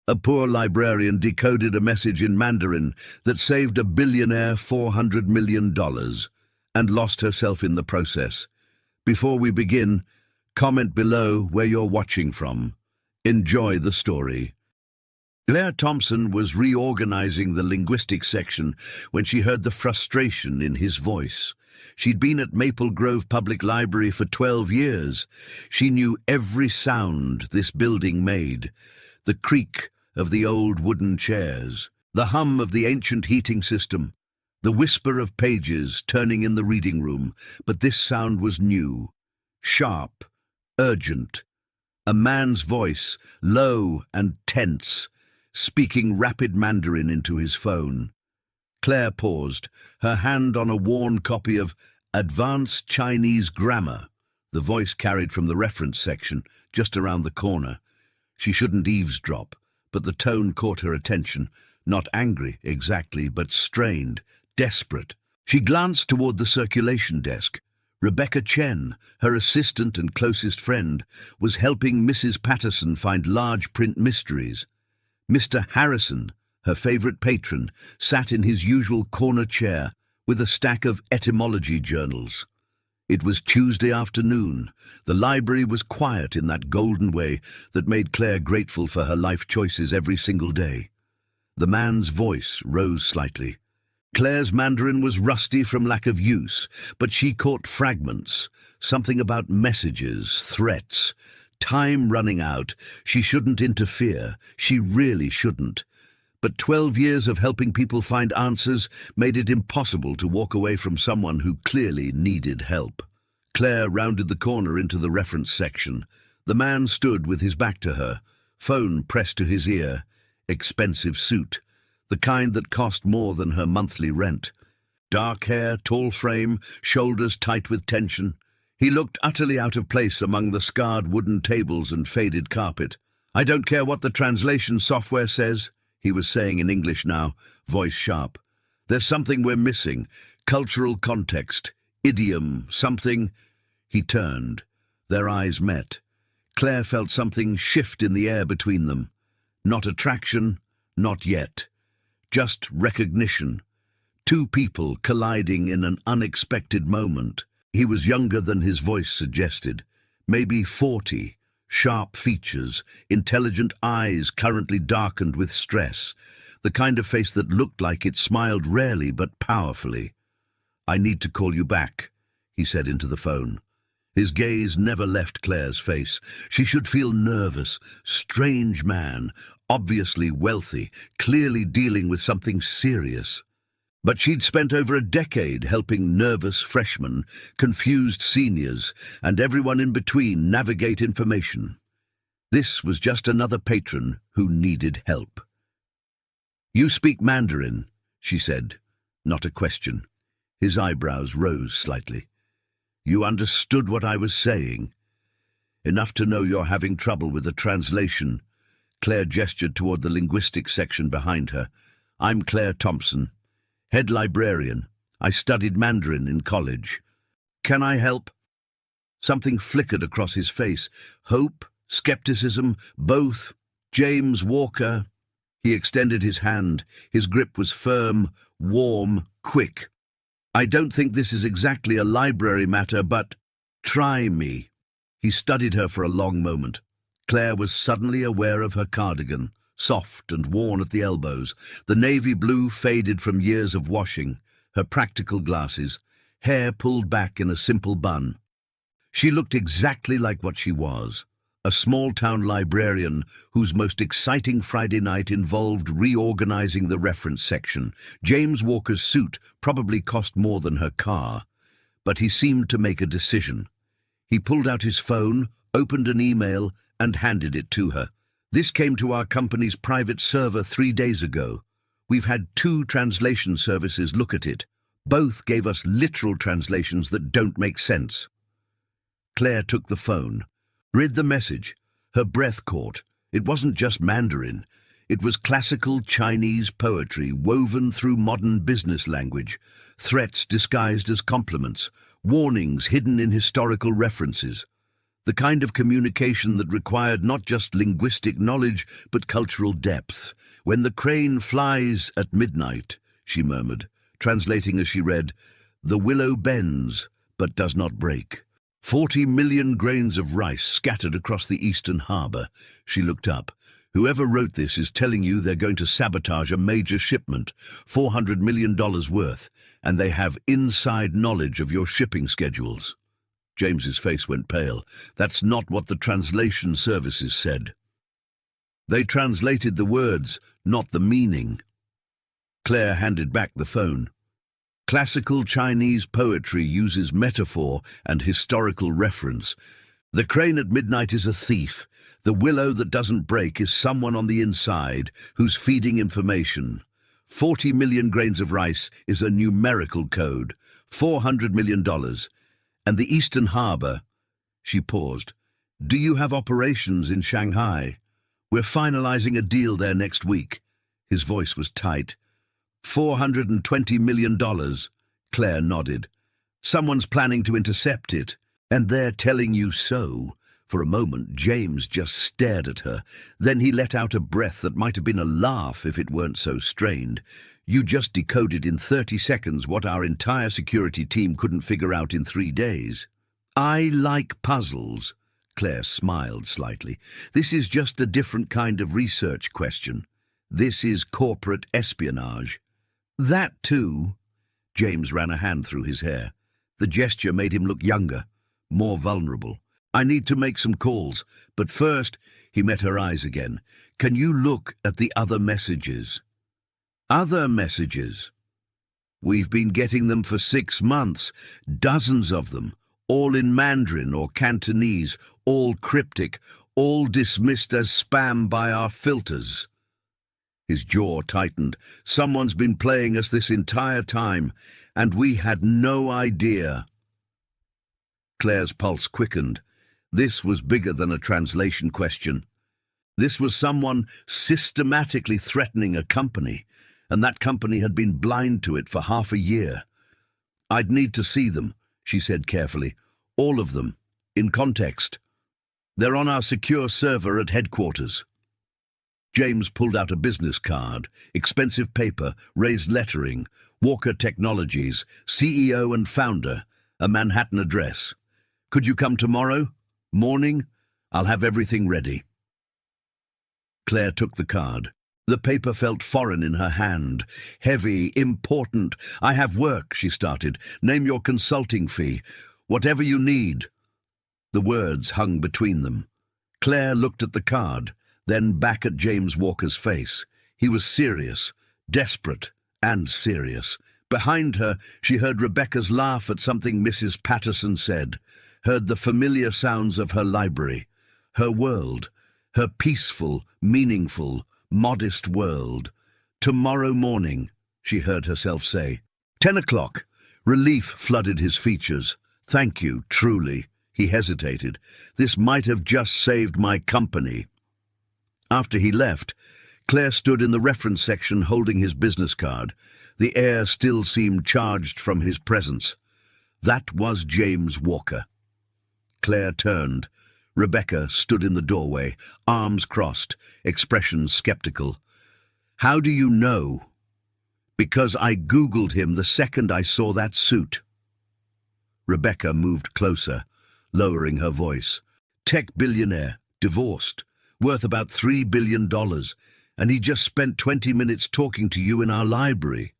A poor librarian decoded a message in Mandarin that saved a billionaire $400 million and lost herself in the process. Before we begin, comment below where you're watching from. Enjoy the story. Claire Thompson was reorganizing the linguistics section when she heard the frustration in his voice. She'd been at Maple Grove Public Library for 12 years. She knew every sound this building made. The creak of the old wooden chairs, the hum of the ancient heating system, the whisper of pages turning in the reading room. But this sound was new, sharp, urgent. A man's voice, low and tense, speaking rapid Mandarin into his phone. Claire paused, her hand on a worn copy of Advanced Chinese Grammar. The voice carried from the reference section, just around the corner. She shouldn't eavesdrop, but the tone caught her attention, not angry exactly, but strained, desperate. She glanced toward the circulation desk. Rebecca Chen, her assistant and closest friend, was helping Mrs. Patterson find large print mysteries. Mr. Harrison, her favorite patron, sat in his usual corner chair with a stack of etymology journals. It was Tuesday afternoon. The library was quiet in that golden way that made Claire grateful for her life choices every single day. The man's voice rose slightly. Claire's Mandarin was rusty from lack of use, but she caught fragments, something about messages, threats, time running out. She shouldn't interfere. She really shouldn't. But 12 years of helping people find answers made it impossible to walk away from someone who clearly needed help. Claire rounded the corner into the reference section. The man stood with his back to her, phone pressed to his ear. Expensive suit, the kind that cost more than her monthly rent. Dark hair, tall frame, shoulders tight with tension. He looked utterly out of place among the scarred wooden tables and faded carpet. "I don't care what the translation software says," he was saying in English now, voice sharp. "There's something we're missing. Cultural context, idiom, something." He turned. Their eyes met. Claire felt something shift in the air between them. Not attraction, not yet. Just recognition. Two people colliding in an unexpected moment. He was younger than his voice suggested. Maybe 40. Sharp features, intelligent eyes currently darkened with stress, the kind of face that looked like it smiled rarely but powerfully. "I need to call you back," he said into the phone. His gaze never left Claire's face. She should feel nervous. Strange man, obviously wealthy, clearly dealing with something serious. But she'd spent over a decade helping nervous freshmen, confused seniors, and everyone in between navigate information. This was just another patron who needed help. "You speak Mandarin," she said, not a question. His eyebrows rose slightly. "You understood what I was saying? Enough to know you're having trouble with the translation." Claire gestured toward the linguistics section behind her. "I'm Claire Thompson, head librarian. I studied Mandarin in college. Can I help?" Something flickered across his face. Hope, skepticism, both. "James Walker." He extended his hand. His grip was firm, warm, quick. "I don't think this is exactly a library matter, but try me." He studied her for a long moment. Claire was suddenly aware of her cardigan, soft and worn at the elbows, the navy blue faded from years of washing, her practical glasses, hair pulled back in a simple bun. She looked exactly like what she was, a small-town librarian whose most exciting Friday night involved reorganizing the reference section. James Walker's suit probably cost more than her car, but he seemed to make a decision. He pulled out his phone, opened an email, and handed it to her. "This came to our company's private server 3 days ago. We've had 2 translation services look at it. Both gave us literal translations that don't make sense." Claire took the phone. Read the message. Her breath caught. It wasn't just Mandarin. It was classical Chinese poetry woven through modern business language, threats disguised as compliments, warnings hidden in historical references. The kind of communication that required not just linguistic knowledge, but cultural depth. "When the crane flies at midnight," she murmured, translating as she read, "the willow bends, but does not break. 40 million grains of rice scattered across the eastern harbour." She looked up. "Whoever wrote this is telling you they're going to sabotage a major shipment, $400 million worth, and they have inside knowledge of your shipping schedules." James's face went pale. "That's not what the translation services said." "They translated the words, not the meaning." Claire handed back the phone. "Classical Chinese poetry uses metaphor and historical reference. The crane at midnight is a thief. The willow that doesn't break is someone on the inside who's feeding information. 40 million grains of rice is a numerical code. $400 million. And the Eastern Harbour." She paused. "Do you have operations in Shanghai? We're finalizing a deal there next week." His voice was tight. $420 million. Claire nodded. "Someone's planning to intercept it, and they're telling you so." For a moment, James just stared at her. Then he let out a breath that might have been a laugh if it weren't so strained. "You just decoded in 30 seconds what our entire security team couldn't figure out in 3 days." "I like puzzles." Claire smiled slightly. "This is just a different kind of research question. This is corporate espionage." "That too." James ran a hand through his hair. The gesture made him look younger, more vulnerable. "I need to make some calls, but first," he met her eyes again, "can you look at the other messages?" "Other messages?" "We've been getting them for 6 months, dozens of them, all in Mandarin or Cantonese, all cryptic, all dismissed as spam by our filters." His jaw tightened. "Someone's been playing us this entire time, and we had no idea." Claire's pulse quickened. This was bigger than a translation question. This was someone systematically threatening a company, and that company had been blind to it for half a year. "I'd need to see them," she said carefully. "All of them, in context. They're on our secure server at headquarters." James pulled out a business card, expensive paper, raised lettering, Walker Technologies, CEO and founder, a Manhattan address. "Could you come tomorrow? Morning? I'll have everything ready." Claire took the card. The paper felt foreign in her hand, heavy, important. "I have work," she started. "Name your consulting fee. Whatever you need." The words hung between them. Claire looked at the card, then back at James Walker's face. He was serious, desperate and serious. Behind her, she heard Rebecca's laugh at something Mrs. Patterson said, heard the familiar sounds of her library, her world, her peaceful, meaningful, modest world. "Tomorrow morning," she heard herself say. 10 o'clock. Relief flooded his features. "Thank you, truly." He hesitated. "This might have just saved my company." After he left, Claire stood in the reference section holding his business card. The air still seemed charged from his presence. That was James Walker. Claire turned. Rebecca stood in the doorway, arms crossed, expression skeptical. "How do you know?" "Because I Googled him the second I saw that suit." Rebecca moved closer, lowering her voice. "Tech billionaire, divorced, worth about $3 billion, and he just spent 20 minutes talking to you in our library.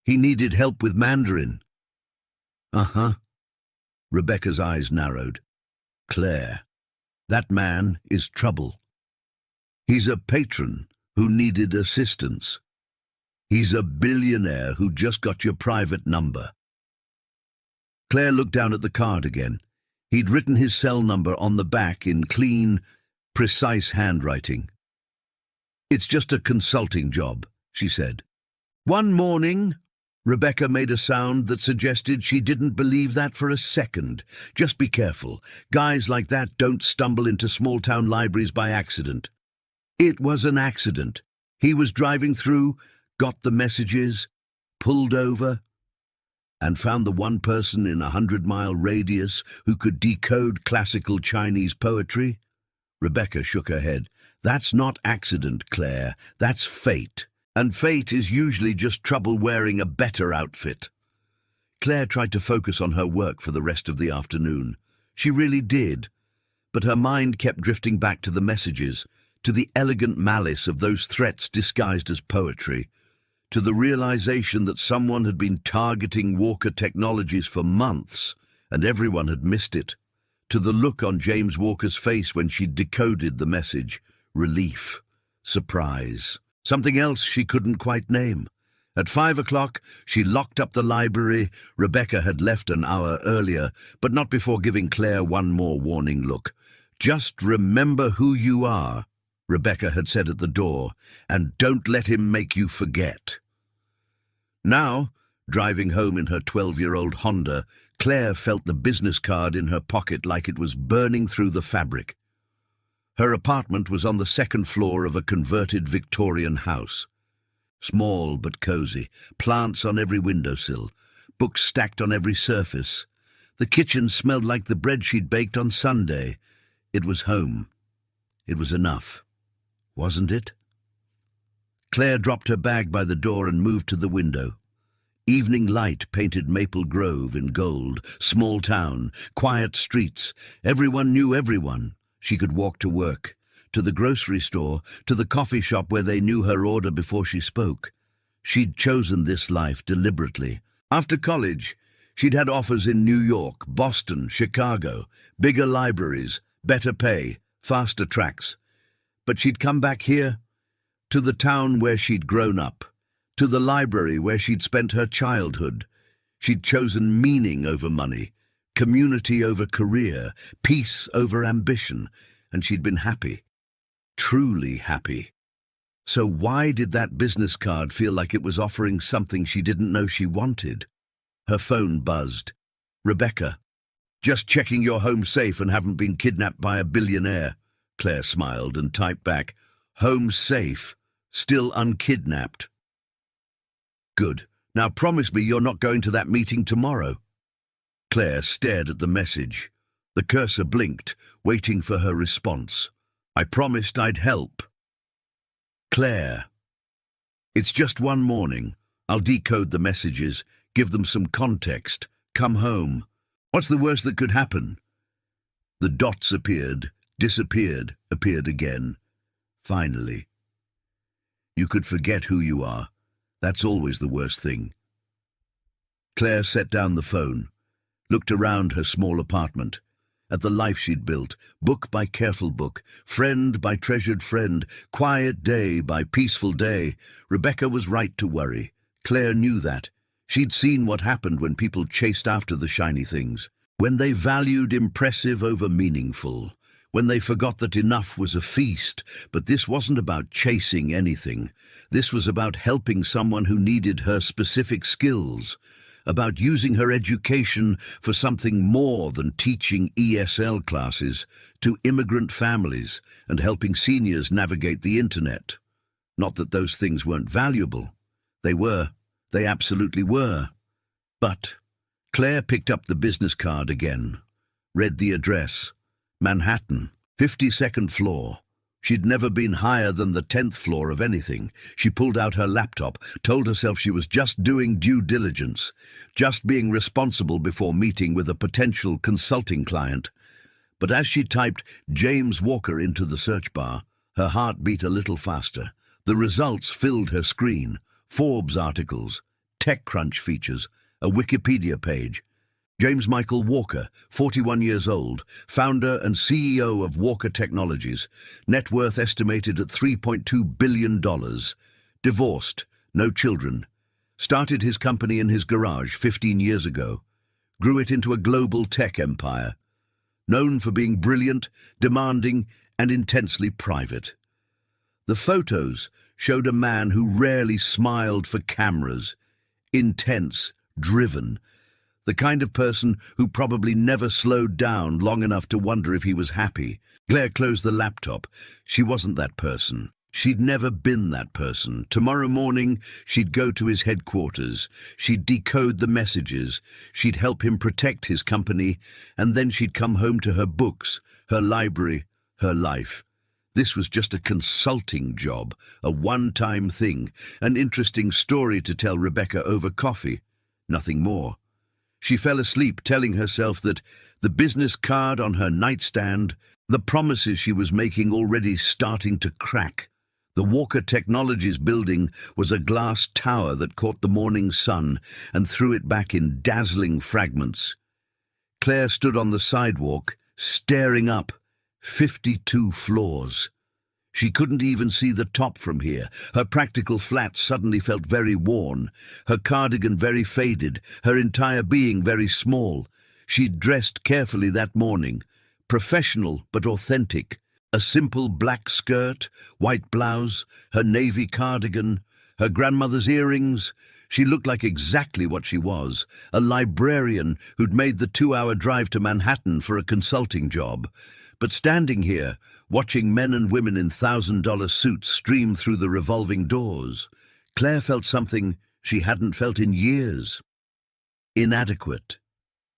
He needed help with Mandarin." "Uh-huh." Rebecca's eyes narrowed. "Claire, that man is trouble. He's a patron who needed assistance. He's a billionaire who just got your private number." Claire looked down at the card again. He'd written his cell number on the back in clean, precise handwriting. "It's just a consulting job," she said. "One morning," Rebecca made a sound that suggested she didn't believe that for a second. "Just be careful. Guys like that don't stumble into small-town libraries by accident." "It was an accident. He was driving through, got the messages, pulled over." And found the one person in a 100-mile radius who could decode classical Chinese poetry? Rebecca shook her head. That's not accident, Claire. That's fate. And fate is usually just trouble wearing a better outfit. Claire tried to focus on her work for the rest of the afternoon. She really did. But her mind kept drifting back to the messages, to the elegant malice of those threats disguised as poetry, to the realization that someone had been targeting Walker Technologies for months, and everyone had missed it, to the look on James Walker's face when she'd decoded the message. Relief, surprise, something else she couldn't quite name. At 5 o'clock, she locked up the library. Rebecca had left an hour earlier, but not before giving Claire one more warning look. "Just remember who you are," Rebecca had said at the door, "and don't let him make you forget." Now, driving home in her 12-year-old Honda, Claire felt the business card in her pocket like it was burning through the fabric. Her apartment was on the second floor of a converted Victorian house. Small but cozy, plants on every windowsill, books stacked on every surface. The kitchen smelled like the bread she'd baked on Sunday. It was home. It was enough. Wasn't it? Claire dropped her bag by the door and moved to the window. Evening light painted Maple Grove in gold, small town, quiet streets. Everyone knew everyone. She could walk to work, to the grocery store, to the coffee shop where they knew her order before she spoke. She'd chosen this life deliberately. After college, she'd had offers in New York, Boston, Chicago, bigger libraries, better pay, faster tracks. But she'd come back here, to the town where she'd grown up, to the library where she'd spent her childhood. She'd chosen meaning over money, community over career, peace over ambition, and she'd been happy. Truly happy. So why did that business card feel like it was offering something she didn't know she wanted? Her phone buzzed. "Rebecca, just checking you're home safe and haven't been kidnapped by a billionaire." Claire smiled and typed back, "Home safe, still unkidnapped." "Good. Now promise me you're not going to that meeting tomorrow." Claire stared at the message. The cursor blinked, waiting for her response. "I promised I'd help." Claire. "It's just one morning. I'll decode the messages, give them some context. Come home. What's the worst that could happen?" The dots appeared, disappeared, appeared again. Finally. "You could forget who you are. That's always the worst thing." Claire set down the phone, looked around her small apartment, at the life she'd built, book by careful book, friend by treasured friend, quiet day by peaceful day. Rebecca was right to worry. Claire knew that. She'd seen what happened when people chased after the shiny things, when they valued impressive over meaningful, when they forgot that enough was a feast. But this wasn't about chasing anything. This was about helping someone who needed her specific skills, about using her education for something more than teaching ESL classes to immigrant families and helping seniors navigate the internet. Not that those things weren't valuable. They were. They absolutely were. But Claire picked up the business card again, read the address. Manhattan, 52nd floor. She'd never been higher than the 10th floor of anything. She pulled out her laptop, told herself she was just doing due diligence, just being responsible before meeting with a potential consulting client. But as she typed James Walker into the search bar, her heart beat a little faster. The results filled her screen. Forbes articles, TechCrunch features, a Wikipedia page. James Michael Walker, 41 years old, founder and CEO of Walker Technologies, net worth estimated at $3.2 billion. Divorced, no children. Started his company in his garage 15 years ago. Grew it into a global tech empire. Known for being brilliant, demanding, and intensely private. The photos showed a man who rarely smiled for cameras. Intense, driven. The kind of person who probably never slowed down long enough to wonder if he was happy. Claire closed the laptop. She wasn't that person. She'd never been that person. Tomorrow morning, she'd go to his headquarters. She'd decode the messages. She'd help him protect his company. And then she'd come home to her books, her library, her life. This was just a consulting job, a one-time thing, an interesting story to tell Rebecca over coffee. Nothing more. She fell asleep telling herself that the business card on her nightstand, the promises she was making already starting to crack. The Walker Technologies building was a glass tower that caught the morning sun and threw it back in dazzling fragments. Claire stood on the sidewalk, staring up. 52 floors. She couldn't even see the top from here. Her practical flat suddenly felt very worn, her cardigan very faded, her entire being very small. She'd dressed carefully that morning, professional but authentic. A simple black skirt, white blouse, her navy cardigan, her grandmother's earrings. She looked like exactly what she was, a librarian who'd made the 2-hour drive to Manhattan for a consulting job. But standing here, watching men and women in $1,000 suits stream through the revolving doors, Claire felt something she hadn't felt in years. Inadequate.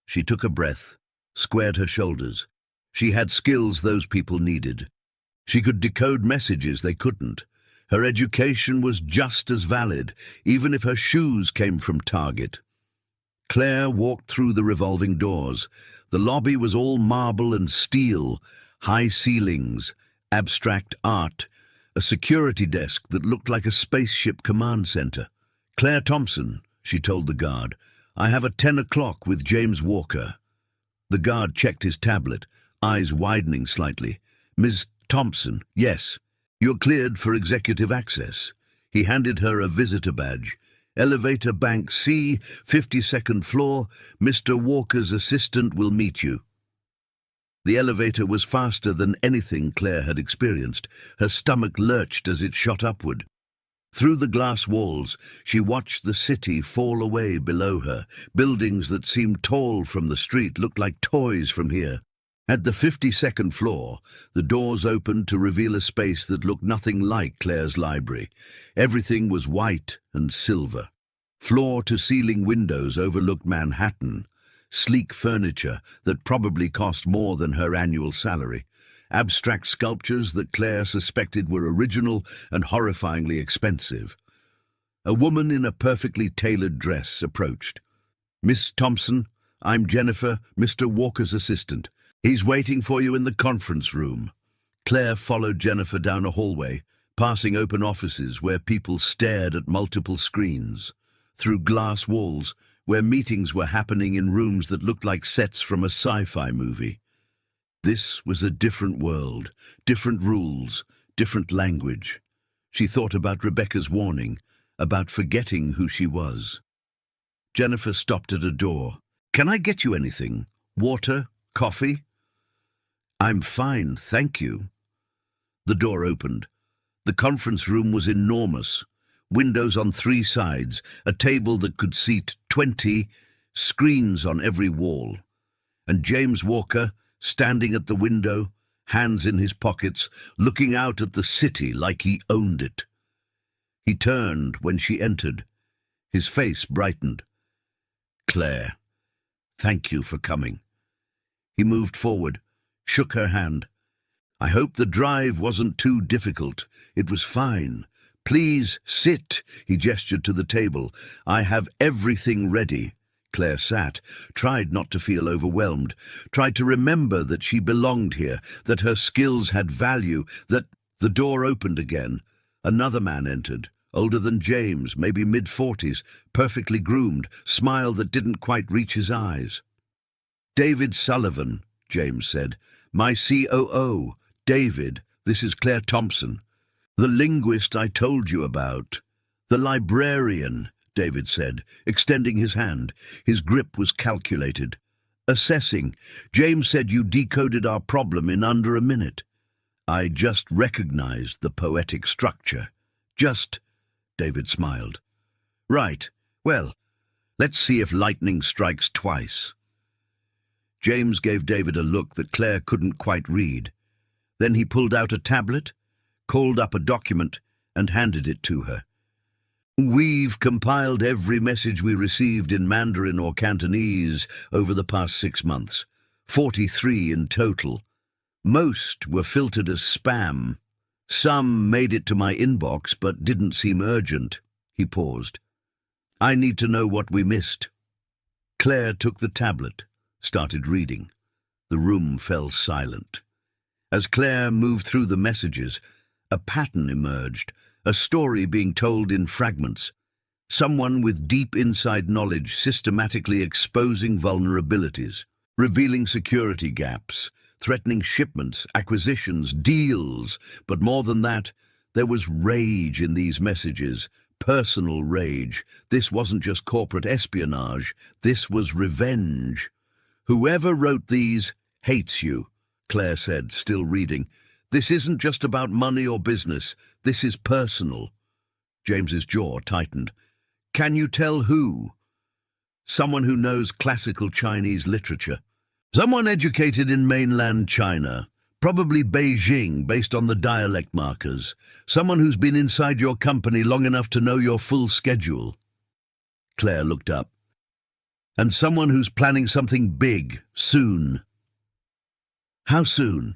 She took a breath, squared her shoulders. She had skills those people needed. She could decode messages they couldn't. Her education was just as valid, even if her shoes came from Target. Claire walked through the revolving doors. The lobby was all marble and steel, high ceilings, abstract art, a security desk that looked like a spaceship command center. "Claire Thompson," she told the guard. "I have a 10 o'clock with James Walker." The guard checked his tablet, eyes widening slightly. "Ms. Thompson, yes. You're cleared for executive access." He handed her a visitor badge. "Elevator bank C, 52nd floor. Mr. Walker's assistant will meet you." The elevator was faster than anything Claire had experienced. Her stomach lurched as it shot upward. Through the glass walls, she watched the city fall away below her. Buildings that seemed tall from the street looked like toys from here. At the 52nd floor, the doors opened to reveal a space that looked nothing like Claire's library. Everything was white and silver. Floor-to-ceiling windows overlooked Manhattan. Sleek furniture that probably cost more than her annual salary. Abstract sculptures that Claire suspected were original and horrifyingly expensive. A woman in a perfectly tailored dress approached. "Miss Thompson, I'm Jennifer, Mr. Walker's assistant. He's waiting for you in the conference room." Claire followed Jennifer down a hallway, passing open offices where people stared at multiple screens, through glass walls where meetings were happening in rooms that looked like sets from a sci-fi movie. This was a different world, different rules, different language. She thought about Rebecca's warning, about forgetting who she was. Jennifer stopped at a door. "Can I get you anything? Water? Coffee?" "I'm fine, thank you." The door opened. The conference room was enormous. Windows on 3 sides, a table that could seat 20, screens on every wall. And James Walker, standing at the window, hands in his pockets, looking out at the city like he owned it. He turned when she entered. His face brightened. "Claire, thank you for coming." He moved forward, shook her hand. "I hope the drive wasn't too difficult. It was fine. Please sit," he gestured to the table. "I have everything ready." Claire sat, tried not to feel overwhelmed, tried to remember that she belonged here, that her skills had value, that... The door opened again. Another man entered, older than James, maybe mid-40s, perfectly groomed, smile that didn't quite reach his eyes. "David Sullivan," James said. "My COO, David, this is Claire Thompson. The linguist I told you about." "The librarian," David said, extending his hand. His grip was calculated. "Assessing. James said you decoded our problem in under a minute." "I just recognized the poetic structure. Just," David smiled. "Right. Well, let's see if lightning strikes twice." James gave David a look that Claire couldn't quite read. Then he pulled out a tablet, called up a document, and handed it to her. "We've compiled every message we received in Mandarin or Cantonese over the past 6 months, 43 in total. Most were filtered as spam. Some made it to my inbox but didn't seem urgent." He paused. "I need to know what we missed." Claire took the tablet, started reading. The room fell silent. As Claire moved through the messages, a pattern emerged, a story being told in fragments. Someone with deep inside knowledge systematically exposing vulnerabilities, revealing security gaps, threatening shipments, acquisitions, deals. But more than that, there was rage in these messages, personal rage. This wasn't just corporate espionage, this was revenge. "Whoever wrote these hates you," Claire said, still reading. "This isn't just about money or business, this is personal." James's jaw tightened. "Can you tell who?" "Someone who knows classical Chinese literature. Someone educated in mainland China, probably Beijing based on the dialect markers. Someone who's been inside your company long enough to know your full schedule." Claire looked up. "And someone who's planning something big, soon." "How soon?"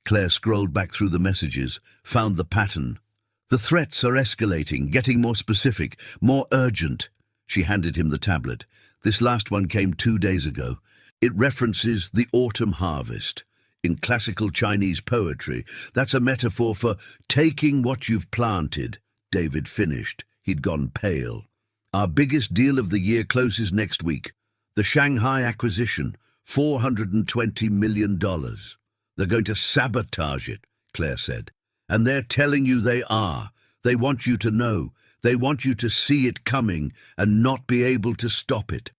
Claire scrolled back through the messages, found the pattern. "The threats are escalating, getting more specific, more urgent." She handed him the tablet. "This last one came 2 days ago. It references the autumn harvest. In classical Chinese poetry, that's a metaphor for taking what you've planted." David finished. He'd gone pale. "Our biggest deal of the year closes next week. The Shanghai acquisition, $420 million. They're going to sabotage it," Claire said. "And they're telling you they are. They want you to know. They want you to see it coming and not be able to stop it."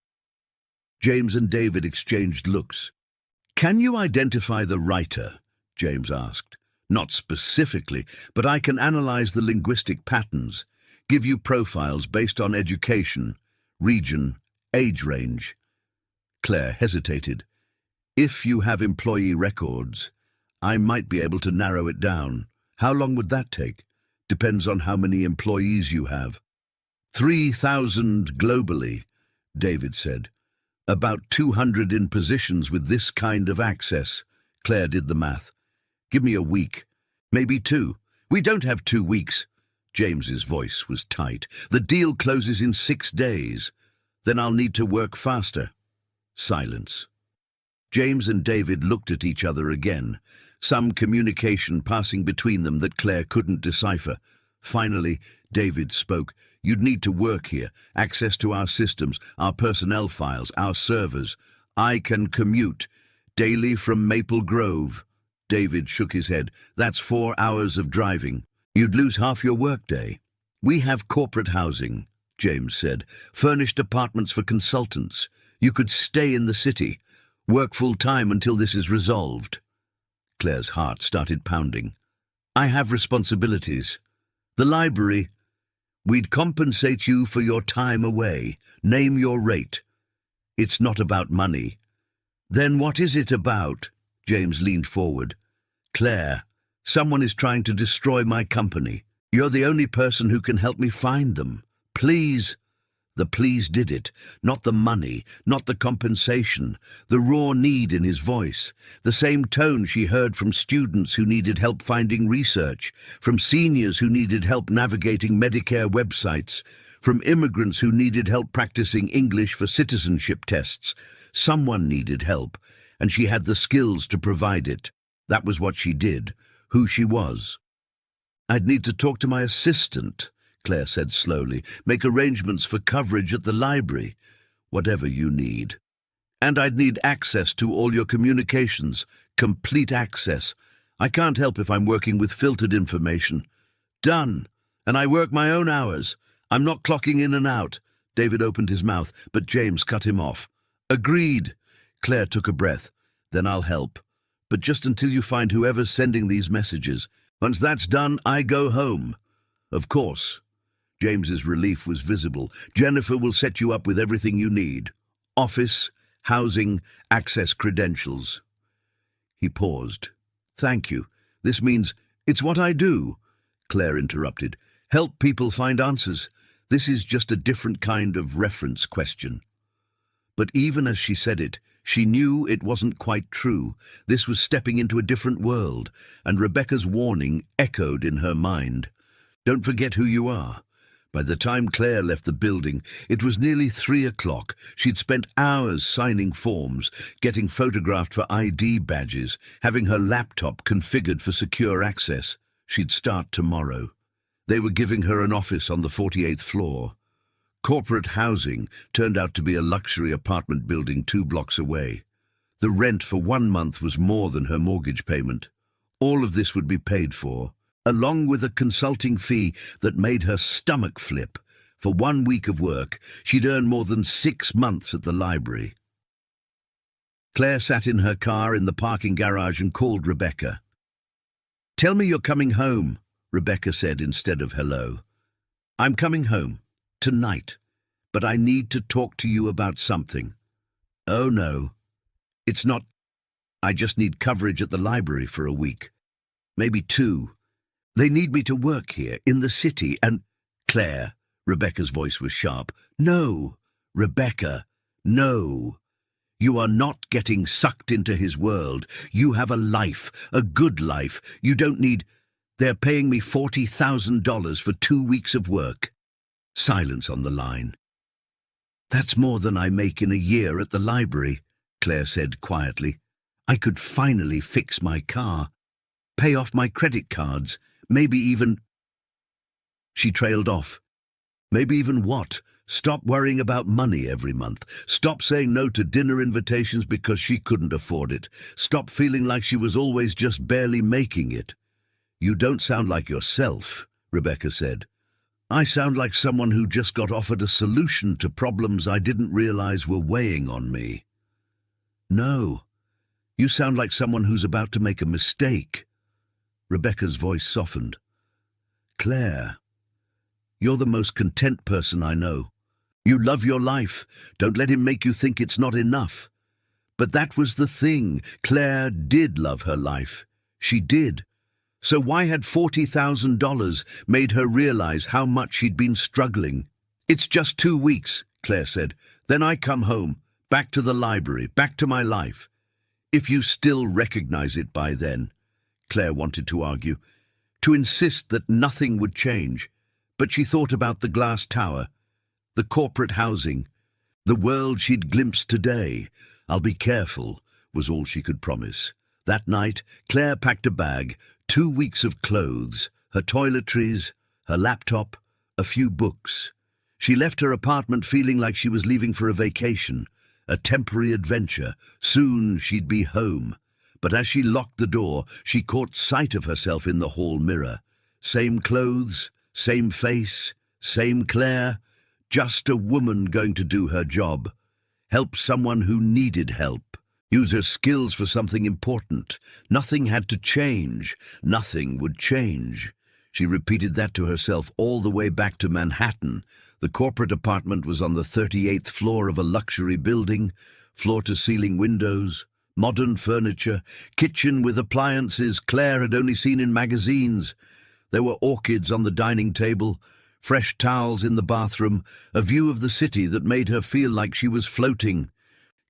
James and David exchanged looks. "Can you identify the writer?" James asked. "Not specifically, but I can analyze the linguistic patterns, give you profiles based on education, region, age range." Claire hesitated. "If you have employee records, I might be able to narrow it down. How long would that take?" "Depends on how many employees you have." 3,000 globally, David said. "About 200 in positions with this kind of access." Claire did the math. "Give me a week. Maybe 2. "We don't have 2 weeks." James's voice was tight. "The deal closes in 6 days. Then I'll need to work faster." Silence. James and David looked at each other again, some communication passing between them that Claire couldn't decipher. Finally, David spoke. "You'd need to work here, access to our systems, our personnel files, our servers. I can commute daily from Maple Grove." David shook his head. "That's 4 hours of driving. You'd lose half your workday." "We have corporate housing," James said. "Furnished apartments for consultants. You could stay in the city, work full-time until this is resolved." Claire's heart started pounding. "I have responsibilities. The library. We'd compensate you for your time away. Name your rate." "It's not about money." "Then what is it about?" James leaned forward. "Claire, someone is trying to destroy my company. You're the only person who can help me find them. Please." The please did it, not the money, not the compensation, the raw need in his voice, the same tone she heard from students who needed help finding research, from seniors who needed help navigating Medicare websites, from immigrants who needed help practicing English for citizenship tests. Someone needed help, and she had the skills to provide it. That was what she did, who she was. "I'd need to talk to my assistant," Claire said slowly. "Make arrangements for coverage at the library. Whatever you need. And I'd need access to all your communications. Complete access. I can't help if I'm working with filtered information." "Done. And I work my own hours. I'm not clocking in and out." David opened his mouth, but James cut him off. "Agreed." Claire took a breath. "Then I'll help. But just until you find whoever's sending these messages. Once that's done, I go home." "Of course." James's relief was visible. "Jennifer will set you up with everything you need. Office, housing, access credentials." He paused. "Thank you. This means it's what I do." Claire interrupted. Help people find answers. This is just a different kind of reference question. But even as she said it, she knew it wasn't quite true. This was stepping into a different world, and Rebecca's warning echoed in her mind. Don't forget who you are. By the time Claire left the building, it was nearly 3 o'clock. She'd spent hours signing forms, getting photographed for ID badges, having her laptop configured for secure access. She'd start tomorrow. They were giving her an office on the 48th floor. Corporate housing turned out to be a luxury apartment building 2 blocks away. The rent for 1 month was more than her mortgage payment. All of this would be paid for, along with a consulting fee that made her stomach flip. For 1 week of work, she'd earn more than 6 months at the library. Claire sat in her car in the parking garage and called Rebecca. "Tell me you're coming home," Rebecca said instead of hello. "I'm coming home. Tonight. But I need to talk to you about something." "Oh no. It's not. I just need coverage at the library for a week. Maybe 2. They need me to work here, in the city, and—" "Claire," Rebecca's voice was sharp. "No, Rebecca, no. You are not getting sucked into his world. You have a life, a good life. You don't need— They're paying me $40,000 for 2 weeks of work." Silence on the line. "That's more than I make in a year at the library," Claire said quietly. "I could finally fix my car, pay off my credit cards, maybe even—" She trailed off. Maybe even what? Stop worrying about money every month. Stop saying no to dinner invitations because she couldn't afford it. Stop feeling like she was always just barely making it. "You don't sound like yourself," Rebecca said. "I sound like someone who just got offered a solution to problems I didn't realize were weighing on me." "No, you sound like someone who's about to make a mistake." Rebecca's voice softened. "Claire, you're the most content person I know. You love your life. Don't let him make you think it's not enough." But that was the thing. Claire did love her life. She did. So why had $40,000 made her realize how much she'd been struggling? "It's just 2 weeks," Claire said. "Then I come home, back to the library, back to my life." "If you still recognize it by then," Claire wanted to argue, to insist that nothing would change. But she thought about the glass tower, the corporate housing, the world she'd glimpsed today. "I'll be careful," was all she could promise. That night, Claire packed a bag, 2 weeks of clothes, her toiletries, her laptop, a few books. She left her apartment feeling like she was leaving for a vacation, a temporary adventure. Soon she'd be home. But as she locked the door, she caught sight of herself in the hall mirror. Same clothes, same face, same Claire, just a woman going to do her job. Help someone who needed help. Use her skills for something important. Nothing had to change. Nothing would change. She repeated that to herself all the way back to Manhattan. The corporate apartment was on the 38th floor of a luxury building, floor-to-ceiling windows, modern furniture, kitchen with appliances Claire had only seen in magazines. There were orchids on the dining table, fresh towels in the bathroom, a view of the city that made her feel like she was floating.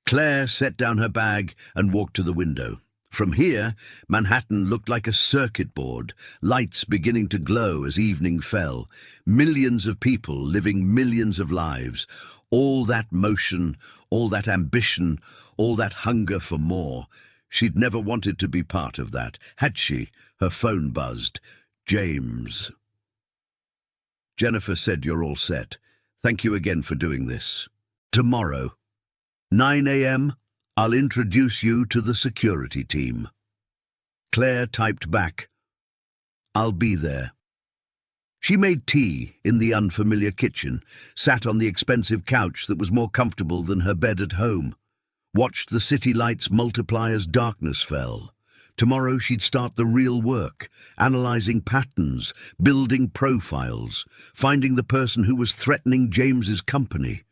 Claire set down her bag and walked to the window. From here, Manhattan looked like a circuit board, lights beginning to glow as evening fell. Millions of people living millions of lives. All that motion, all that ambition, all that hunger for more. She'd never wanted to be part of that, had she? Her phone buzzed. James. "Jennifer said you're all set. Thank you again for doing this. Tomorrow, 9 a.m., I'll introduce you to the security team." Claire typed back, "I'll be there." She made tea in the unfamiliar kitchen, sat on the expensive couch that was more comfortable than her bed at home, watched the city lights multiply as darkness fell. Tomorrow she'd start the real work, analyzing patterns, building profiles, finding the person who was threatening James's company.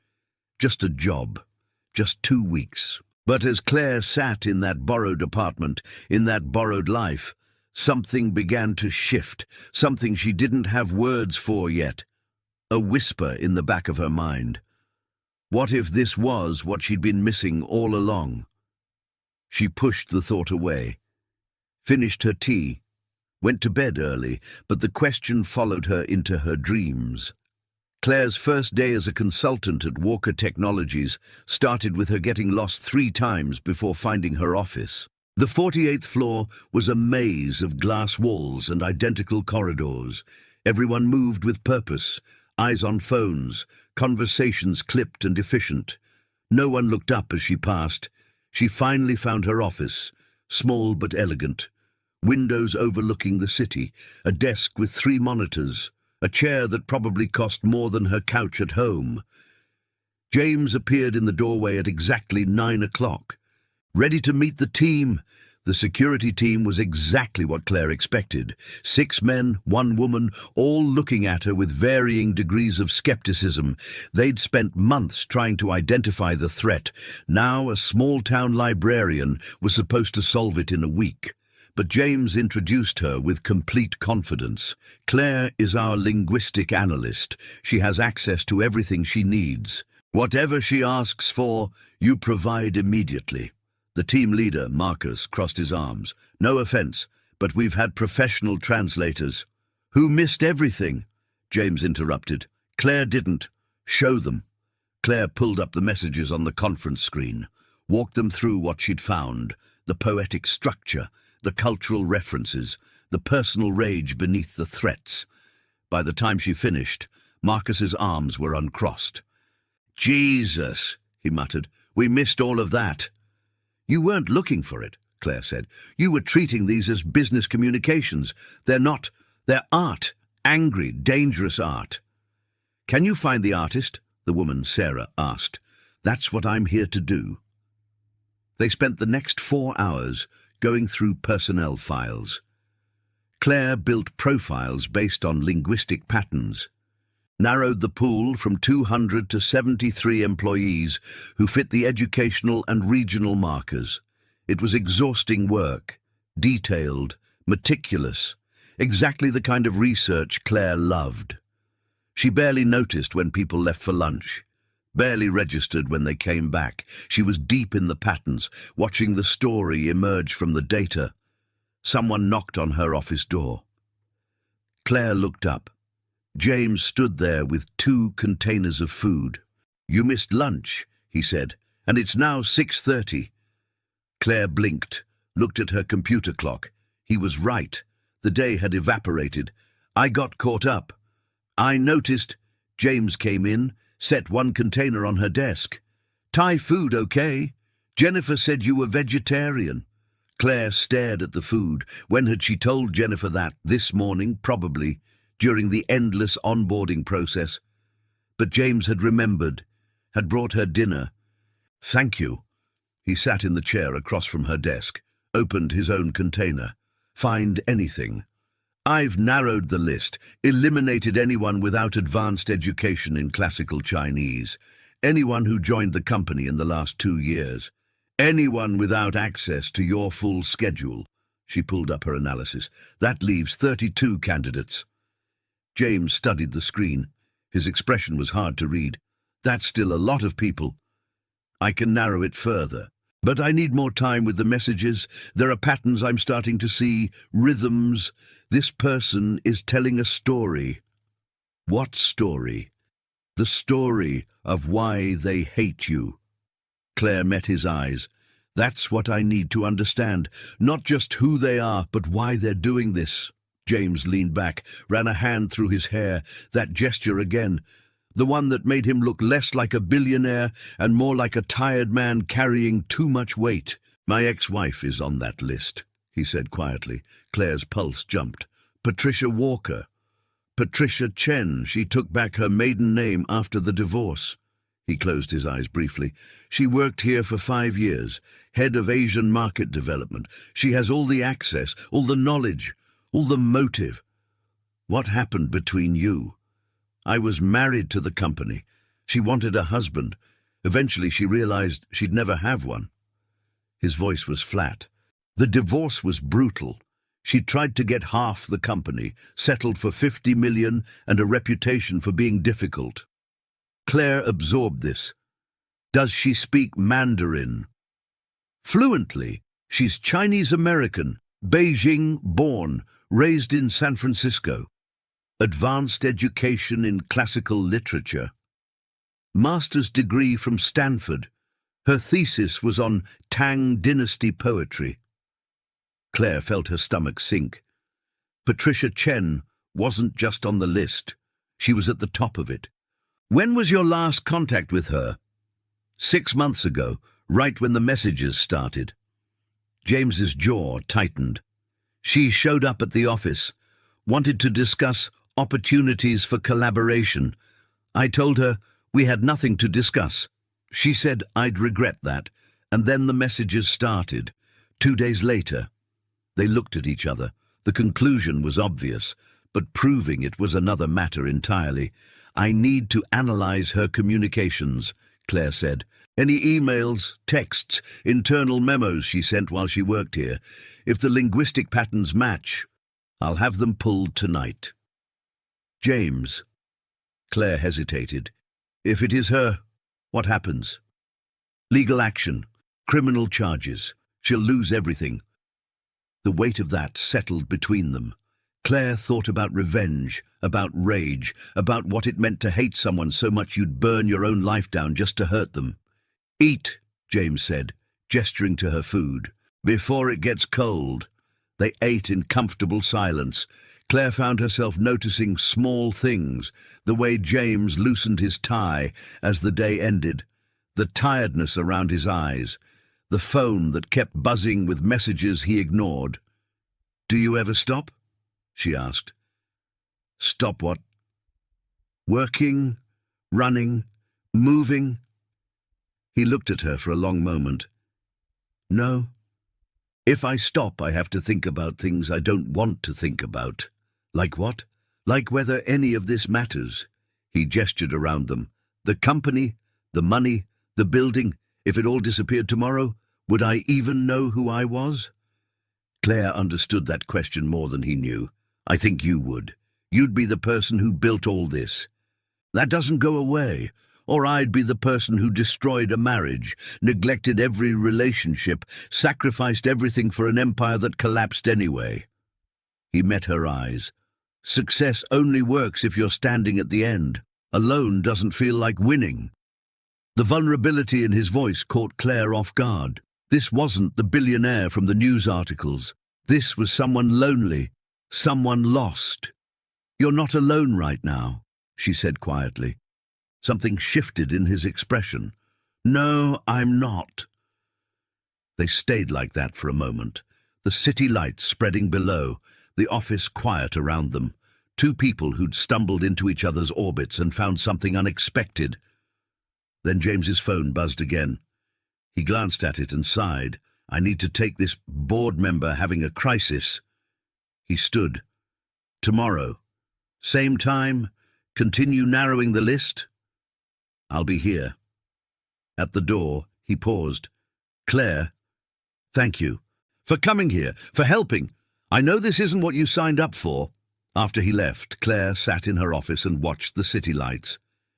Just a job. Just 2 weeks. But as Claire sat in that borrowed apartment, in that borrowed life, Something began to shift, something she didn't have words for yet. A whisper in the back of her mind. What if this was what she'd been missing all along? She pushed the thought away, finished her tea, went to bed early, but the question followed her into her dreams. Claire's first day as a consultant at Walker Technologies started with her getting lost 3 times before finding her office. The 48th floor was a maze of glass walls and identical corridors. Everyone moved with purpose, eyes on phones, conversations clipped and efficient. No one looked up as she passed. She finally found her office, small but elegant. Windows overlooking the city, a desk with 3 monitors, a chair that probably cost more than her couch at home. James appeared in the doorway at exactly 9 o'clock. Ready to meet the team. The security team was exactly what Claire expected. 6 men, 1 woman, all looking at her with varying degrees of skepticism. They'd spent months trying to identify the threat. Now a small-town librarian was supposed to solve it in a week. But James introduced her with complete confidence. Claire is our linguistic analyst. She has access to everything she needs. Whatever she asks for, you provide immediately. The team leader, Marcus, crossed his arms. No offense, but we've had professional translators. Who missed everything? James interrupted. Claire didn't. Show them. Claire pulled up the messages on the conference screen, walked them through what she'd found, the poetic structure, the cultural references, the personal rage beneath the threats. By the time she finished, Marcus's arms were uncrossed. Jesus, he muttered, we missed all of that. You weren't looking for it, Claire said. You were treating these as business communications. They're not. They're art. Angry, dangerous art. Can you find the artist? The woman, Sarah, asked. That's what I'm here to do. They spent the next 4 hours going through personnel files. Claire built profiles based on linguistic patterns, narrowed the pool from 200 to 73 employees who fit the educational and regional markers. It was exhausting work, detailed, meticulous, exactly the kind of research Claire loved. She barely noticed when people left for lunch, barely registered when they came back. She was deep in the patterns, watching the story emerge from the data. Someone knocked on her office door. Claire looked up. James stood there with 2 containers of food. You missed lunch, he said, and it's now 6:30. Claire blinked, looked at her computer clock. He was right. The day had evaporated. I got caught up. I noticed. James came in, set 1 container on her desk. Thai food, okay? Jennifer said you were vegetarian. Claire stared at the food. When had she told Jennifer that? This morning, probably, during the endless onboarding process. But James had remembered, had brought her dinner. Thank you. He sat in the chair across from her desk, opened his own container. Find anything. I've narrowed the list, eliminated anyone without advanced education in classical Chinese, anyone who joined the company in the last 2 years, anyone without access to your full schedule. She pulled up her analysis. That leaves 32 candidates. James studied the screen. His expression was hard to read. That's still a lot of people. I can narrow it further. But I need more time with the messages. There are patterns I'm starting to see, rhythms. This person is telling a story. What story? The story of why they hate you. Claire met his eyes. That's what I need to understand. Not just who they are, but why they're doing this. James leaned back, ran a hand through his hair. That gesture again. The one that made him look less like a billionaire and more like a tired man carrying too much weight. My ex-wife is on that list, he said quietly. Claire's pulse jumped. Patricia Walker. Patricia Chen. She took back her maiden name after the divorce. He closed his eyes briefly. She worked here for 5 years, head of Asian market development. She has all the access, all the knowledge, all the motive. What happened between you? I was married to the company. She wanted a husband. Eventually she realized she'd never have one. His voice was flat. The divorce was brutal. She tried to get half the company, settled for 50 million and a reputation for being difficult. Claire absorbed this. Does she speak Mandarin? Fluently. She's Chinese-American, Beijing-born, raised in San Francisco. Advanced education in classical literature. Master's degree from Stanford. Her thesis was on Tang Dynasty poetry. Claire felt her stomach sink. Patricia Chen wasn't just on the list. She was at the top of it. When was your last contact with her? 6 months ago, right when the messages started. James's jaw tightened. She showed up at the office, wanted to discuss opportunities for collaboration. I told her we had nothing to discuss. She said I'd regret that, and then the messages started. 2 days later, they looked at each other. The conclusion was obvious, but proving it was another matter entirely. I need to analyze her communications, Claire said. Any emails, texts, internal memos she sent while she worked here. If the linguistic patterns match, I'll have them pulled tonight. James. Claire hesitated. If it is her, what happens? Legal action, criminal charges. She'll lose everything. The weight of that settled between them. Claire thought about revenge, about rage, about what it meant to hate someone so much you'd burn your own life down just to hurt them. Eat, James said, gesturing to her food, before it gets cold. They ate in comfortable silence. Claire found herself noticing small things, the way James loosened his tie as the day ended, the tiredness around his eyes, the phone that kept buzzing with messages he ignored. Do you ever stop? She asked. Stop what? Working, running, moving? He looked at her for a long moment. No. If I stop, I have to think about things I don't want to think about. Like what? Like whether any of this matters. He gestured around them. The company, the money, the building. If it all disappeared tomorrow, would I even know who I was? Claire understood that question more than he knew. I think you would. You'd be the person who built all this. That doesn't go away. Or I'd be the person who destroyed a marriage, neglected every relationship, sacrificed everything for an empire that collapsed anyway. He met her eyes. Success only works if you're standing at the end. Alone doesn't feel like winning. The vulnerability in his voice caught Claire off guard. This wasn't the billionaire from the news articles. This was someone lonely, someone lost. You're not alone right now, she said quietly. Something shifted in his expression. No, I'm not. They stayed like that for a moment, the city lights spreading below, the office quiet around them, two people who'd stumbled into each other's orbits and found something unexpected. Then James's phone buzzed again. He glanced at it and sighed. I need to take this board member having a crisis. He stood. Tomorrow. Same time. Continue narrowing the list. I'll be here. At the door, he paused. Claire, thank you. For coming here, for helping. I know this isn't what you signed up for. After he left, Claire sat in her office and watched the city lights.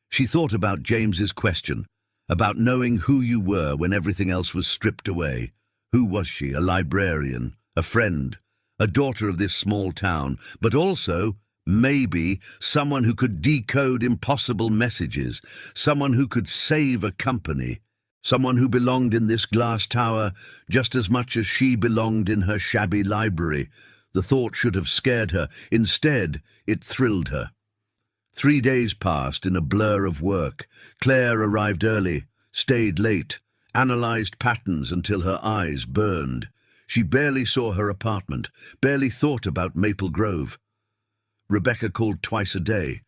She thought about James's question, about knowing who you were when everything else was stripped away. Who was she? A librarian, a friend, a daughter of this small town, but also, maybe, someone who could decode impossible messages, someone who could save a company, someone who belonged in this glass tower just as much as she belonged in her shabby library. The thought should have scared her. Instead, it thrilled her. 3 days passed in a blur of work. Claire arrived early, stayed late, analyzed patterns until her eyes burned. She barely saw her apartment, barely thought about Maple Grove. Rebecca called twice a day.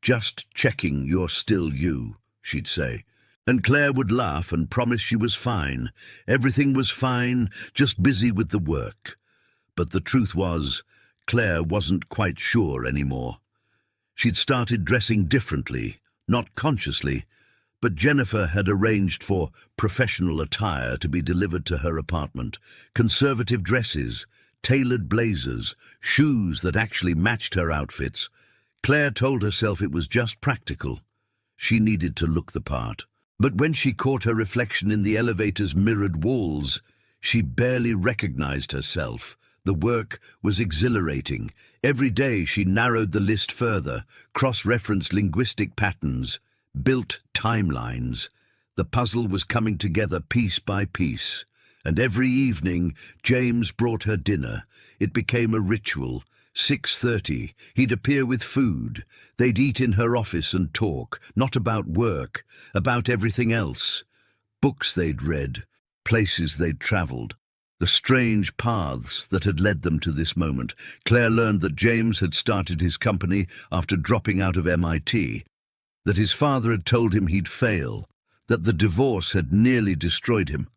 Just checking you're still you, she'd say. And Claire would laugh and promise she was fine. Everything was fine, just busy with the work. But the truth was, Claire wasn't quite sure anymore. She'd started dressing differently, not consciously, but Jennifer had arranged for professional attire to be delivered to her apartment. Conservative dresses, tailored blazers, shoes that actually matched her outfits. Claire told herself it was just practical. She needed to look the part. But when she caught her reflection in the elevator's mirrored walls, she barely recognized herself. The work was exhilarating. Every day she narrowed the list further, cross-referenced linguistic patterns, built timelines. The puzzle was coming together piece by piece. And every evening, James brought her dinner. It became a ritual. 6:30, he'd appear with food. They'd eat in her office and talk, not about work, about everything else. Books they'd read, places they'd travelled, the strange paths that had led them to this moment. Claire learned that James had started his company after dropping out of MIT, that his father had told him he'd fail, that the divorce had nearly destroyed him.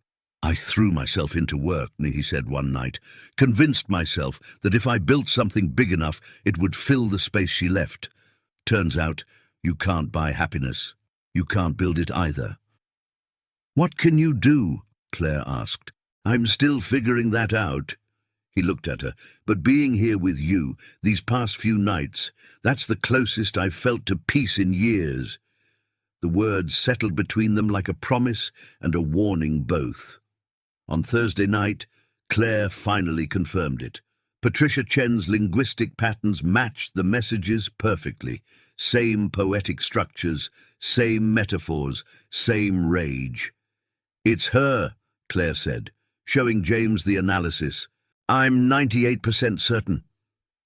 "I threw myself into work," he said one night, "convinced myself that if I built something big enough, it would fill the space she left. Turns out, you can't buy happiness. You can't build it either." "What can you do?" Claire asked. "I'm still figuring that out." He looked at her. "But being here with you, these past few nights, that's the closest I've felt to peace in years." The words settled between them like a promise and a warning both. On Thursday night, Claire finally confirmed it. Patricia Chen's linguistic patterns matched the messages perfectly. Same poetic structures, same metaphors, same rage. "It's her," Claire said, showing James the analysis. "I'm 98% certain."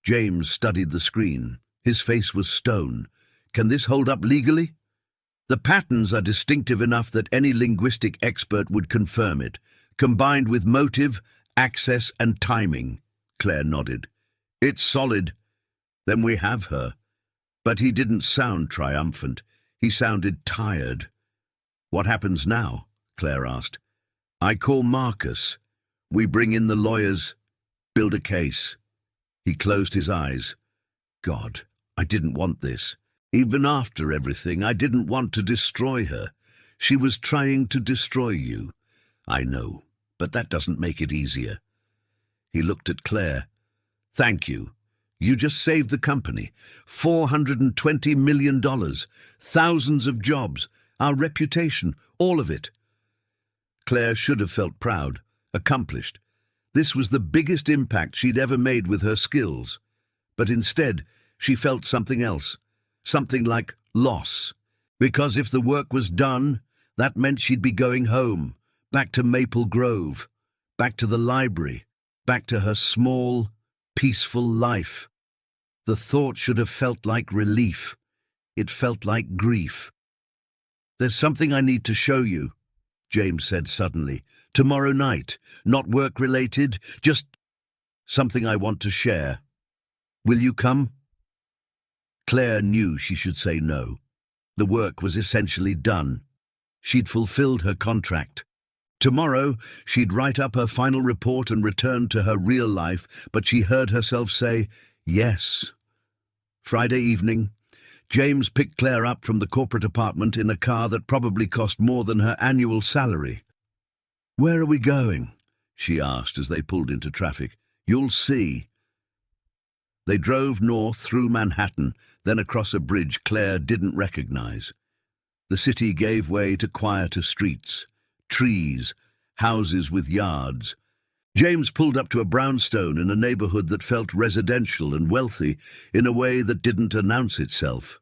James studied the screen. His face was stone. "Can this hold up legally?" "The patterns are distinctive enough that any linguistic expert would confirm it. Combined with motive, access, and timing," Claire nodded. "It's solid. Then we have her." But he didn't sound triumphant. He sounded tired. "What happens now?" Claire asked. "I call Marcus. We bring in the lawyers, build a case." He closed his eyes. "God, I didn't want this. Even after everything, I didn't want to destroy her. She was trying to destroy you. I know. But that doesn't make it easier." He looked at Claire. "Thank you. You just saved the company. $420 million. Thousands of jobs. Our reputation. All of it." Claire should have felt proud, accomplished. This was the biggest impact she'd ever made with her skills. But instead, she felt something else. Something like loss. Because if the work was done, that meant she'd be going home. Back to Maple Grove, back to the library, back to her small, peaceful life. The thought should have felt like relief. It felt like grief. "There's something I need to show you," James said suddenly. "Tomorrow night, not work-related, just something I want to share. Will you come?" Claire knew she should say no. The work was essentially done. She'd fulfilled her contract. Tomorrow, she'd write up her final report and return to her real life, but she heard herself say, yes. Friday evening, James picked Claire up from the corporate apartment in a car that probably cost more than her annual salary. "Where are we going?" she asked as they pulled into traffic. "You'll see." They drove north through Manhattan, then across a bridge Claire didn't recognize. The city gave way to quieter streets. Trees, houses with yards. James pulled up to a brownstone in a neighborhood that felt residential and wealthy in a way that didn't announce itself.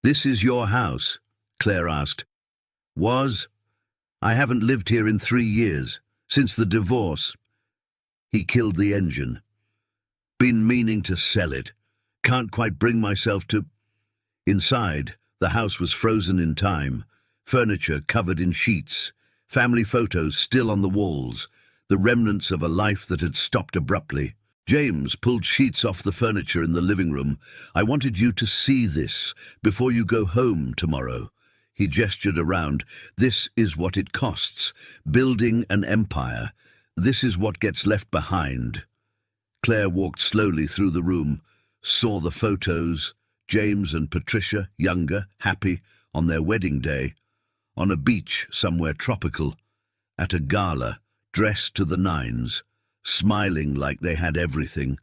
"This is your house?" Claire asked. "Was? I haven't lived here in 3 years, since the divorce." He killed the engine. "Been meaning to sell it. Can't quite bring myself to—" Inside, the house was frozen in time, furniture covered in sheets, family photos still on the walls, the remnants of a life that had stopped abruptly. James pulled sheets off the furniture in the living room. "I wanted you to see this before you go home tomorrow." He gestured around. "This is what it costs, building an empire. This is what gets left behind." Claire walked slowly through the room, saw the photos, James and Patricia, younger, happy, on their wedding day, on a beach somewhere tropical, at a gala, dressed to the nines. smiling like they had everything.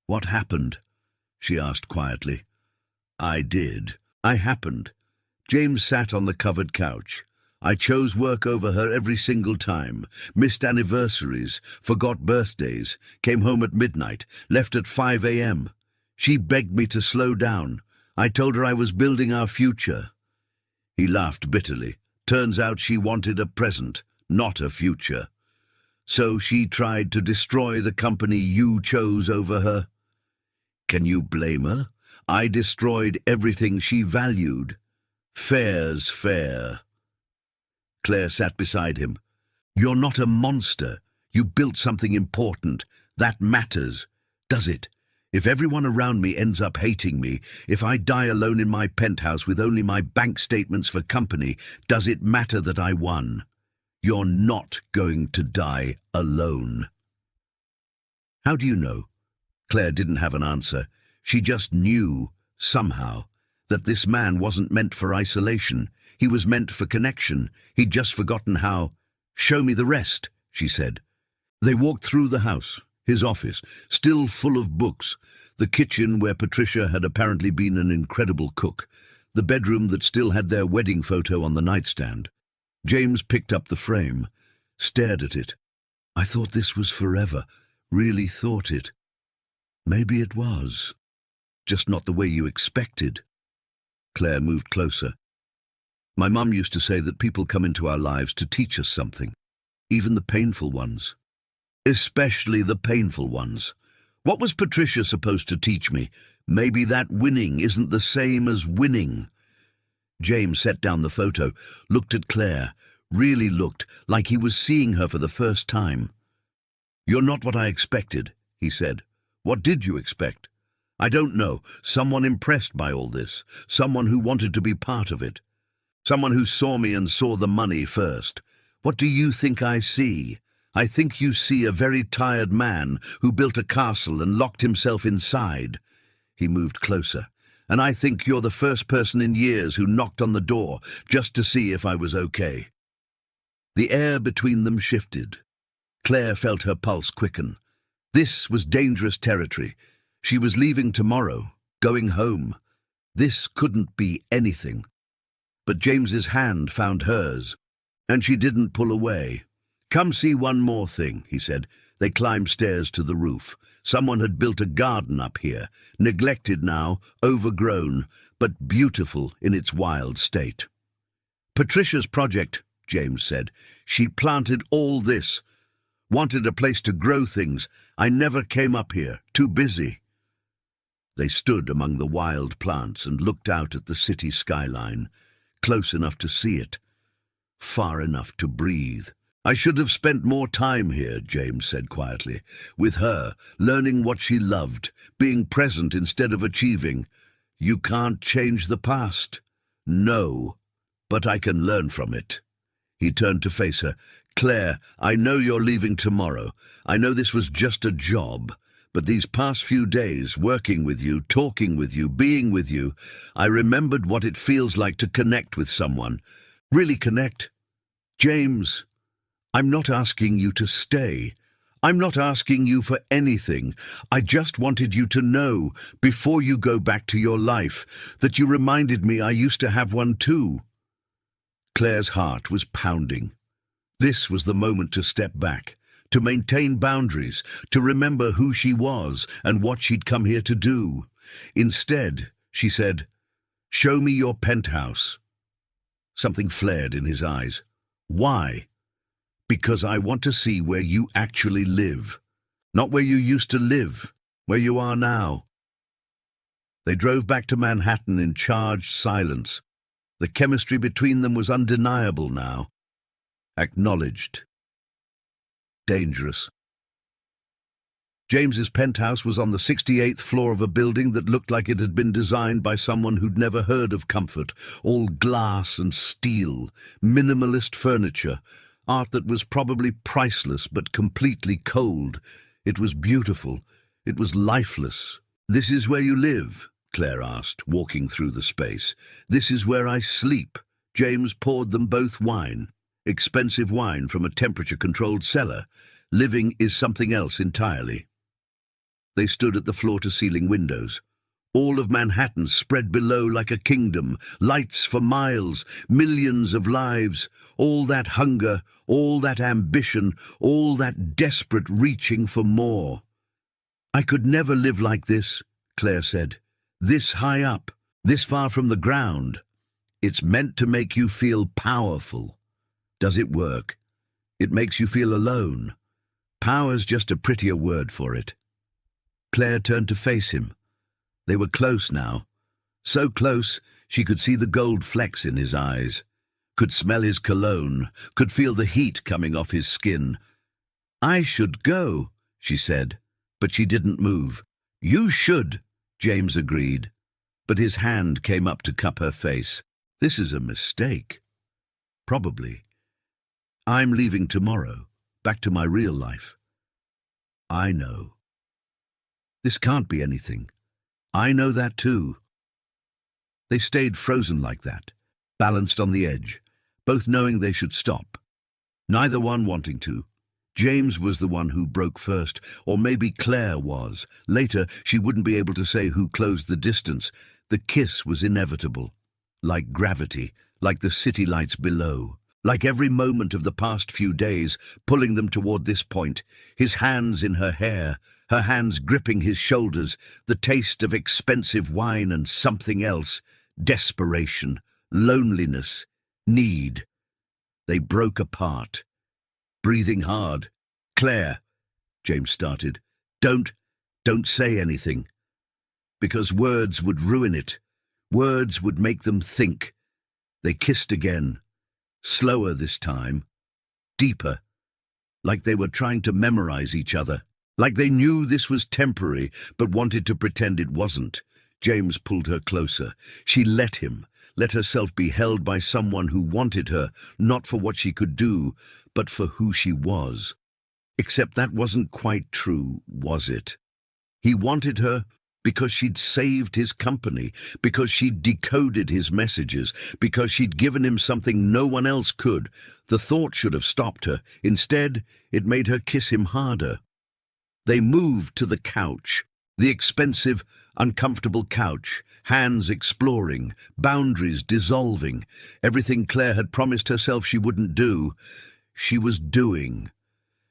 "What happened?" she asked quietly. "I did. I happened." James sat on the covered couch. "I chose work over her every single time. Missed anniversaries, forgot birthdays, came home at midnight, left at 5 a.m. She begged me to slow down. I told her I was building our future." He laughed bitterly. "Turns out she wanted a present, not a future. So she tried to destroy the company you chose over her. Can you blame her? I destroyed everything she valued. Fair's fair." Claire sat beside him. "You're not a monster. You built something important. That matters, does it? If everyone around me ends up hating me, if I die alone in my penthouse with only my bank statements for company, does it matter that I won? You're not going to die alone." "How do you know?" Claire didn't have an answer. She just knew, somehow, that this man wasn't meant for isolation. He was meant for connection. He'd just forgotten how. "Show me the rest," she said. They walked through the house, his office, still full of books, the kitchen where Patricia had apparently been an incredible cook, the bedroom that still had their wedding photo on the nightstand. James picked up the frame, stared at it. "I thought this was forever, really thought it." "Maybe it was. Just not the way you expected." Claire moved closer. "My mum used to say that people come into our lives to teach us something, even the painful ones. Especially the painful ones. What was Patricia supposed to teach me? Maybe that winning isn't the same as winning." James set down the photo, looked at Claire, really looked like he was seeing her for the first time. "You're not what I expected," he said. "What did you expect?" "I don't know. Someone impressed by all this. Someone who wanted to be part of it. Someone who saw me and saw the money first. What do you think I see? I think you see a very tired man who built a castle and locked himself inside." He moved closer. "And I think you're the first person in years who knocked on the door just to see if I was okay." The air between them shifted. Claire felt her pulse quicken. This was dangerous territory. She was leaving tomorrow, going home. This couldn't be anything. But James's hand found hers, and she didn't pull away. "Come see one more thing," he said. They climbed stairs to the roof. Someone had built a garden up here, neglected now, overgrown, but beautiful in its wild state. "Patricia's project," James said. "She planted all this. Wanted a place to grow things. I never came up here, too busy." They stood among the wild plants and looked out at the city skyline, close enough to see it, far enough to breathe. "I should have spent more time here," James said quietly, "with her, learning what she loved, being present instead of achieving. You can't change the past." "No, but I can learn from it." He turned to face her. "Claire, I know you're leaving tomorrow. I know this was just a job. But these past few days, working with you, talking with you, being with you, I remembered what it feels like to connect with someone. Really connect. James, I'm not asking you to stay. I'm not asking you for anything. I just wanted you to know, before you go back to your life, that you reminded me I used to have one too." Claire's heart was pounding. This was the moment to step back, to maintain boundaries, to remember who she was and what she'd come here to do. Instead, she said, "Show me your penthouse." Something flared in his eyes. "Why?" "Because I want to see where you actually live. Not where you used to live, where you are now." They drove back to Manhattan in charged silence. The chemistry between them was undeniable now. Acknowledged. Dangerous. James's penthouse was on the 68th floor of a building that looked like it had been designed by someone who'd never heard of comfort. All glass and steel, minimalist furniture, art that was probably priceless but completely cold. It was beautiful. It was lifeless. "This is where you live?" Claire asked, walking through the space. "This is where I sleep." James poured them both wine. Expensive wine from a temperature-controlled cellar. Living is something else entirely. They stood at the floor-to-ceiling windows. All of Manhattan spread below like a kingdom, lights for miles, millions of lives, all that hunger, all that ambition, all that desperate reaching for more. "I could never live like this," Claire said. "This high up, this far from the ground. It's meant to make you feel powerful. Does it work? It makes you feel alone. Power's just a prettier word for it." Claire turned to face him. They were close now. So close, she could see the gold flecks in his eyes, could smell his cologne, could feel the heat coming off his skin. "I should go," she said, but she didn't move. "You should," James agreed, but his hand came up to cup her face. "This is a mistake." "Probably. I'm leaving tomorrow, back to my real life." "I know. This can't be anything. I know that too." They stayed frozen like that, balanced on the edge, both knowing they should stop. Neither one wanting to. James was the one who broke first, or maybe Claire was. Later, she wouldn't be able to say who closed the distance. The kiss was inevitable. Like gravity, like the city lights below. Like every moment of the past few days, pulling them toward this point, his hands in her hair, her hands gripping his shoulders, the taste of expensive wine and something else, desperation, loneliness, need. They broke apart, breathing hard. "Claire," James started, don't say anything." Because words would ruin it. Words would make them think. They kissed again. Slower this time, deeper, like they were trying to memorize each other, like they knew this was temporary but wanted to pretend it wasn't. James pulled her closer. She let him, let herself be held by someone who wanted her, not for what she could do, but for who she was. Except that wasn't quite true, was it? He wanted her because she'd saved his company, because she'd decoded his messages, because she'd given him something no one else could. The thought should have stopped her. Instead, it made her kiss him harder. They moved to the couch, the expensive, uncomfortable couch, hands exploring, boundaries dissolving. Everything Claire had promised herself she wouldn't do, she was doing.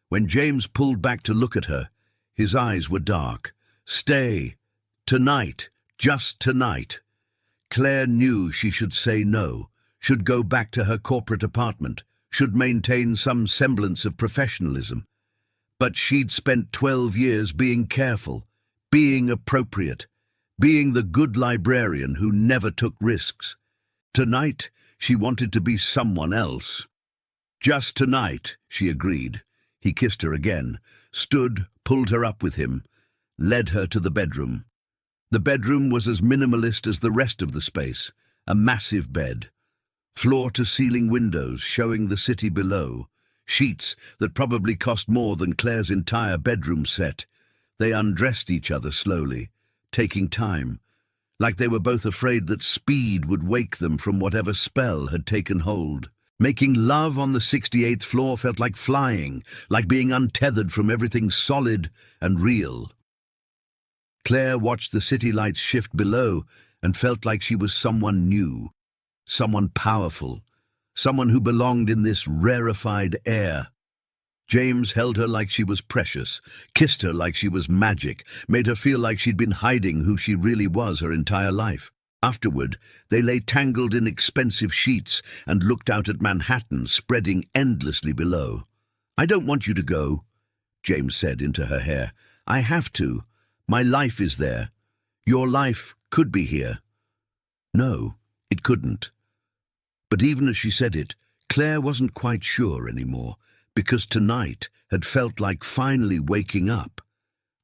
When James pulled back to look at her, his eyes were dark. "Stay. Tonight, just tonight." Claire knew she should say no, should go back to her corporate apartment, should maintain some semblance of professionalism. But she'd spent 12 years being careful, being appropriate, being the good librarian who never took risks. Tonight, she wanted to be someone else. "Just tonight," she agreed. He kissed her again, stood, pulled her up with him, led her to the bedroom. The bedroom was as minimalist as the rest of the space, a massive bed. Floor-to-ceiling windows showing the city below, sheets that probably cost more than Claire's entire bedroom set. They undressed each other slowly, taking time, like they were both afraid that speed would wake them from whatever spell had taken hold. Making love on the 68th floor felt like flying, like being untethered from everything solid and real. Claire watched the city lights shift below and felt like she was someone new, someone powerful, someone who belonged in this rarefied air. James held her like she was precious, kissed her like she was magic, made her feel like she'd been hiding who she really was her entire life. Afterward, they lay tangled in expensive sheets and looked out at Manhattan spreading endlessly below. "I don't want you to go," James said into her hair. "I have to. My life is there. Your life could be here." No, it couldn't. But even as she said it, Claire wasn't quite sure anymore, because tonight had felt like finally waking up,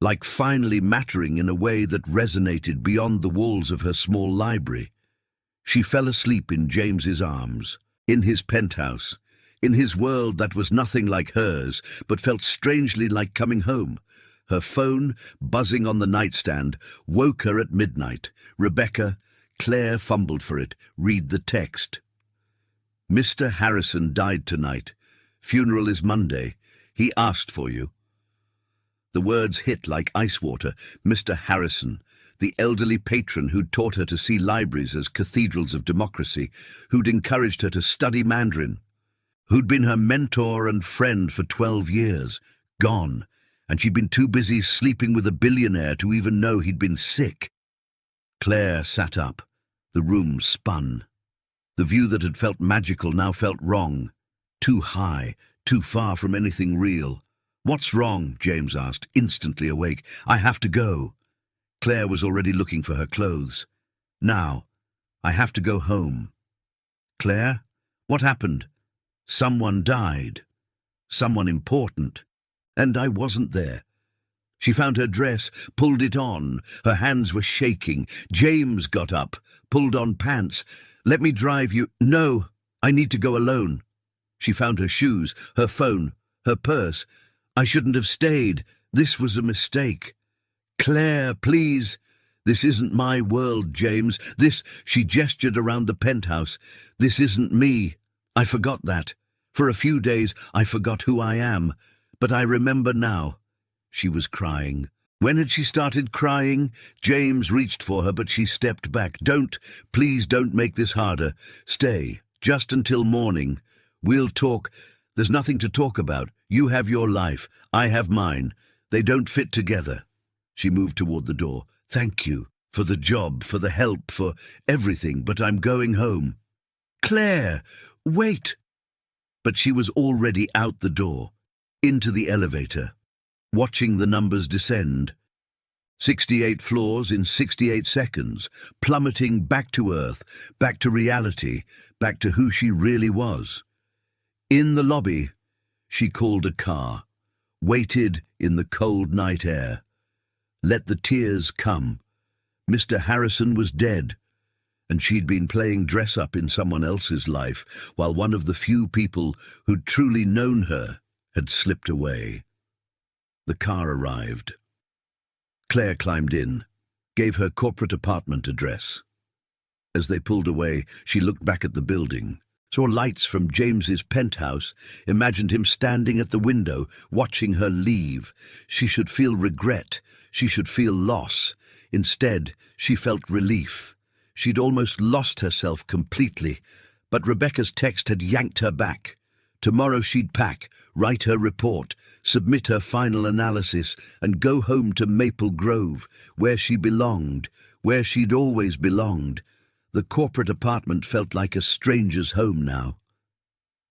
like finally mattering in a way that resonated beyond the walls of her small library. She fell asleep in James's arms, in his penthouse, in his world that was nothing like hers, but felt strangely like coming home. Her phone, buzzing on the nightstand, woke her at midnight. Rebecca, Claire fumbled for it, read the text. "Mr. Harrison died tonight. Funeral is Monday. He asked for you." The words hit like ice water. Mr. Harrison, the elderly patron who'd taught her to see libraries as cathedrals of democracy, who'd encouraged her to study Mandarin, who'd been her mentor and friend for 12 years, gone, and she'd been too busy sleeping with a billionaire to even know he'd been sick. Claire sat up. The room spun. The view that had felt magical now felt wrong. Too high, too far from anything real. "What's wrong?" James asked, instantly awake. "I have to go." Claire was already looking for her clothes. "Now. I have to go home." "Claire? What happened?" "Someone died. Someone important. And I wasn't there." She found her dress, pulled it on. Her hands were shaking. James got up, pulled on pants. "Let me drive you." "No, I need to go alone." She found her shoes, her phone, her purse. "I shouldn't have stayed. This was a mistake." "Claire, please." "This isn't my world, James. She gestured around the penthouse. "This isn't me. I forgot that. For a few days, I forgot who I am. But I remember now." She was crying. When had she started crying? James reached for her, but she stepped back. Please don't make this harder. Stay, just until morning. We'll talk. There's nothing to talk about. You have your life. I have mine. They don't fit together." She moved toward the door. "Thank you. For the job, for the help, for everything, but I'm going home." "Claire, wait!" But she was already out the door, into the elevator, watching the numbers descend. 68 floors in 68 seconds, plummeting back to earth, back to reality, back to who she really was. In the lobby, she called a car, waited in the cold night air. Let the tears come. Mr. Harrison was dead, and she'd been playing dress-up in someone else's life, while one of the few people who'd truly known her had slipped away. The car arrived. Claire climbed in, gave her corporate apartment address. As they pulled away, she looked back at the building, saw lights from James's penthouse, imagined him standing at the window, watching her leave. She should feel regret. She should feel loss. Instead, she felt relief. She'd almost lost herself completely, but Rebecca's text had yanked her back. Tomorrow she'd pack, write her report, submit her final analysis, and go home to Maple Grove, where she belonged, where she'd always belonged. The corporate apartment felt like a stranger's home now.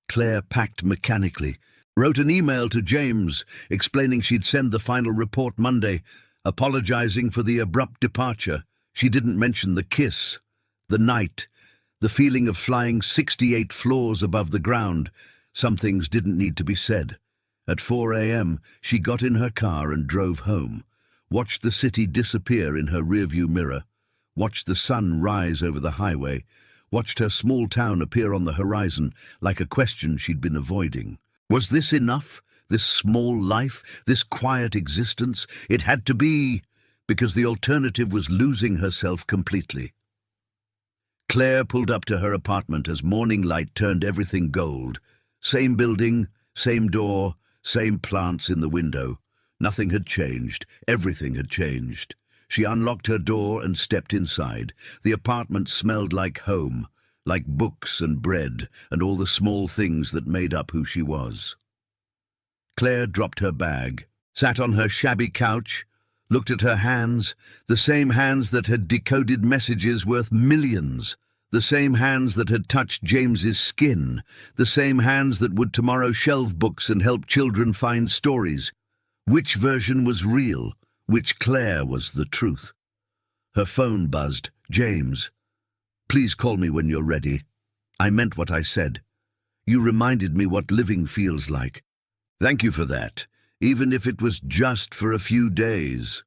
Claire packed mechanically, wrote an email to James, explaining she'd send the final report Monday, apologizing for the abrupt departure. She didn't mention the kiss, the night, the feeling of flying 68 floors above the ground. Some things didn't need to be said. At 4 a.m., she got in her car and drove home, watched the city disappear in her rearview mirror, watched the sun rise over the highway, watched her small town appear on the horizon like a question she'd been avoiding. Was this enough? This small life? This quiet existence? It had to be, because the alternative was losing herself completely. Claire pulled up to her apartment as morning light turned everything gold. Same building, same door, same plants in the window. Nothing had changed. Everything had changed. She unlocked her door and stepped inside. The apartment smelled like home, like books and bread and all the small things that made up who she was. Claire dropped her bag, sat on her shabby couch, looked at her hands, the same hands that had decoded messages worth millions, the same hands that had touched James's skin, the same hands that would tomorrow shelve books and help children find stories. Which version was real? Which Claire was the truth? Her phone buzzed. "James, please call me when you're ready. I meant what I said. You reminded me what living feels like. Thank you for that, even if it was just for a few days."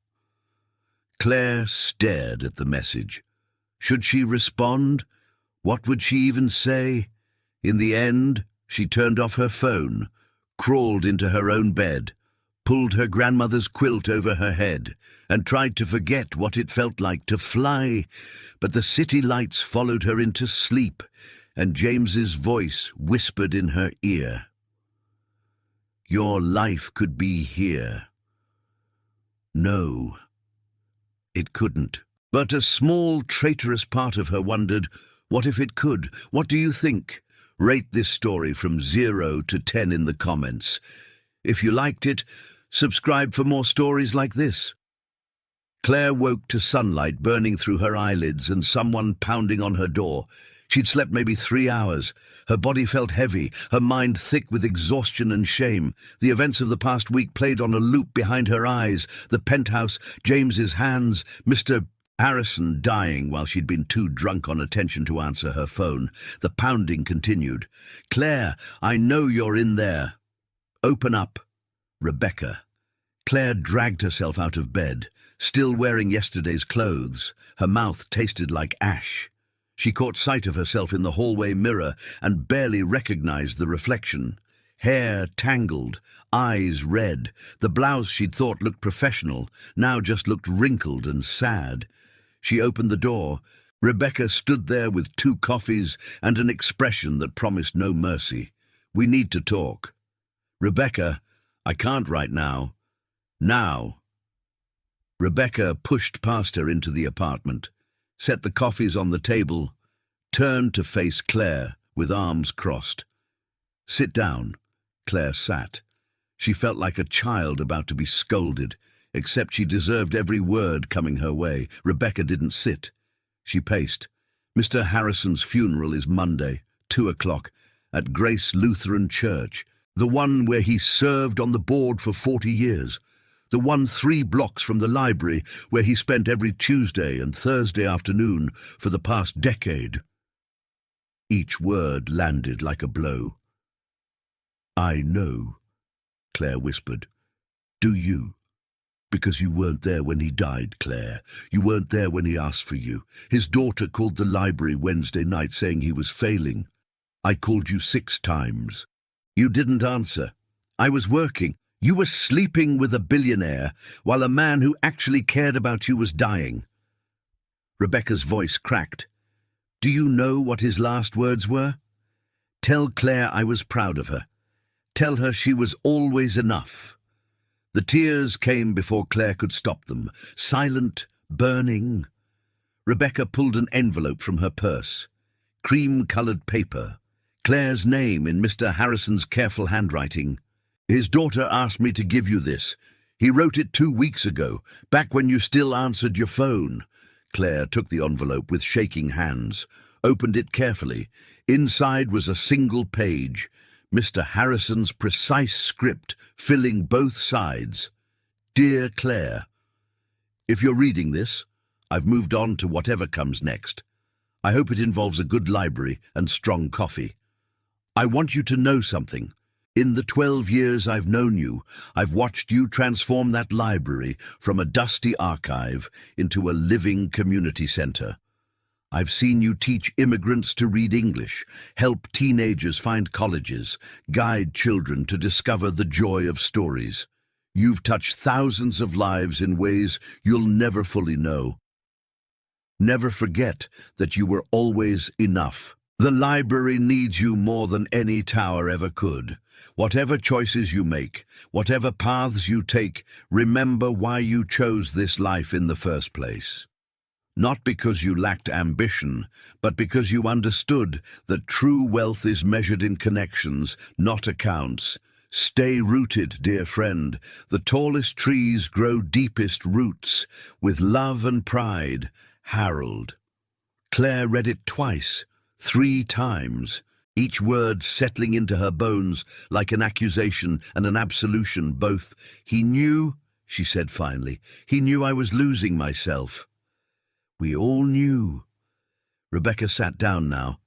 Claire stared at the message. Should she respond? What would she even say? In the end, she turned off her phone, crawled into her own bed, pulled her grandmother's quilt over her head, and tried to forget what it felt like to fly. But the city lights followed her into sleep, and James's voice whispered in her ear. Your life could be here. No, it couldn't. But a small, traitorous part of her wondered, what if it could? What do you think? Rate this story from 0 to 10 in the comments. If you liked it, subscribe for more stories like this. Claire woke to sunlight burning through her eyelids and someone pounding on her door. She'd slept maybe 3 hours. Her body felt heavy, her mind thick with exhaustion and shame. The events of the past week played on a loop behind her eyes. The penthouse, James's hands, Mr. Harrison dying while she'd been too drunk on attention to answer her phone. The pounding continued. "Claire, I know you're in there. Open up." Rebecca. Claire dragged herself out of bed, still wearing yesterday's clothes. Her mouth tasted like ash. She caught sight of herself in the hallway mirror and barely recognized the reflection. Hair tangled, eyes red. The blouse she'd thought looked professional now just looked wrinkled and sad. She opened the door. Rebecca stood there with 2 coffees and an expression that promised no mercy. "We need to talk." "Rebecca, I can't right now." "Now." Rebecca pushed past her into the apartment, set the coffees on the table, turned to face Claire with arms crossed. "Sit down." Claire sat. She felt like a child about to be scolded, except she deserved every word coming her way. Rebecca didn't sit. She paced. "Mr. Harrison's funeral is Monday, 2 o'clock, at Grace Lutheran Church, the one where he served on the board for 40 years. The one 3 blocks from the library where he spent every Tuesday and Thursday afternoon for the past decade." Each word landed like a blow. "I know," Claire whispered. "Do you? Because you weren't there when he died, Claire. You weren't there when he asked for you. His daughter called the library Wednesday night saying he was failing. I called you 6 times. You didn't answer. I was working. You were sleeping with a billionaire while a man who actually cared about you was dying." Rebecca's voice cracked. "Do you know what his last words were? Tell Claire I was proud of her. Tell her she was always enough." The tears came before Claire could stop them, silent, burning. Rebecca pulled an envelope from her purse. Cream-coloured paper. Claire's name in Mr. Harrison's careful handwriting. "His daughter asked me to give you this. He wrote it 2 weeks ago, back when you still answered your phone." Claire took the envelope with shaking hands, opened it carefully. Inside was a single page, Mr. Harrison's precise script filling both sides. "Dear Claire, if you're reading this, I've moved on to whatever comes next. I hope it involves a good library and strong coffee. I want you to know something. In the 12 years I've known you, I've watched you transform that library from a dusty archive into a living community center. I've seen you teach immigrants to read English, help teenagers find colleges, guide children to discover the joy of stories. You've touched thousands of lives in ways you'll never fully know. Never forget that you were always enough. The library needs you more than any tower ever could. Whatever choices you make, whatever paths you take, remember why you chose this life in the first place. Not because you lacked ambition, but because you understood that true wealth is measured in connections, not accounts. Stay rooted, dear friend. The tallest trees grow deepest roots. With love and pride, Harold. Claire read it twice. 3 times, each word settling into her bones like an accusation and an absolution both. "He knew," she said finally, "he knew I was losing myself." "We all knew." Rebecca sat down now.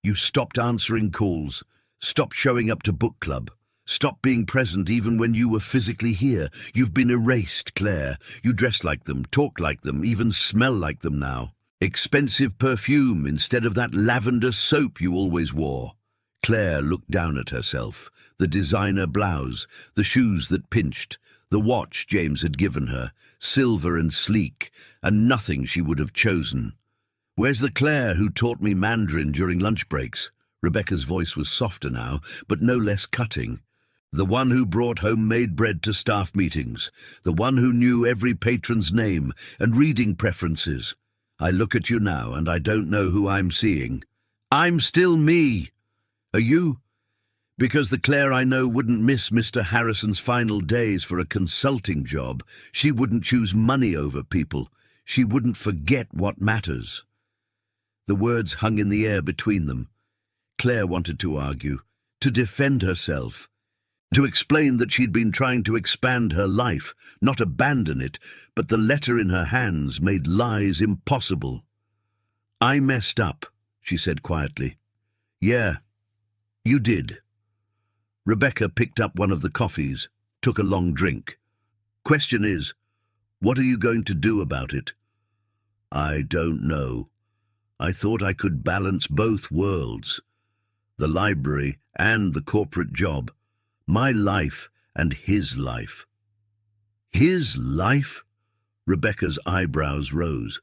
"You stopped answering calls, stopped showing up to book club, stopped being present even when you were physically here. You've been erased, Claire. You dress like them, talk like them, even smell like them now. Expensive perfume instead of that lavender soap you always wore." Claire looked down at herself. The designer blouse, the shoes that pinched, the watch James had given her, silver and sleek, and nothing she would have chosen. "Where's the Claire who taught me Mandarin during lunch breaks?" Rebecca's voice was softer now, but no less cutting. The one who brought homemade bread to staff meetings. The one who knew every patron's name and reading preferences. I look at you now and I don't know who I'm seeing. I'm still me. Are you? Because the Claire I know wouldn't miss Mr. Harrison's final days for a consulting job. She wouldn't choose money over people. She wouldn't forget what matters. The words hung in the air between them. Claire wanted to argue, to defend herself, to explain that she'd been trying to expand her life, not abandon it, but the letter in her hands made lies impossible. I messed up, she said quietly. Yeah, you did. Rebecca picked up one of the coffees, took a long drink. Question is, what are you going to do about it? I don't know. I thought I could balance both worlds. The library and the corporate job. My life and his life. His life? Rebecca's eyebrows rose.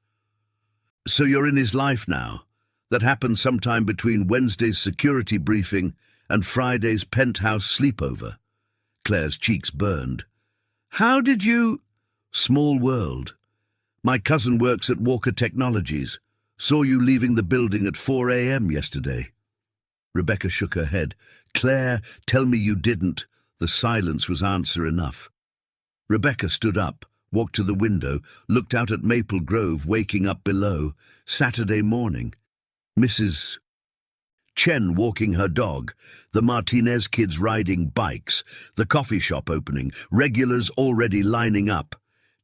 So you're in his life now? That happened sometime between Wednesday's security briefing and Friday's penthouse sleepover. Claire's cheeks burned. How did you... Small world. My cousin works at Walker Technologies. Saw you leaving the building at 4 a.m. yesterday. Rebecca shook her head. Claire, tell me you didn't. The silence was answer enough. Rebecca stood up, walked to the window, looked out at Maple Grove waking up below. Saturday morning. Mrs. Chen walking her dog, the Martinez kids riding bikes, the coffee shop opening, regulars already lining up.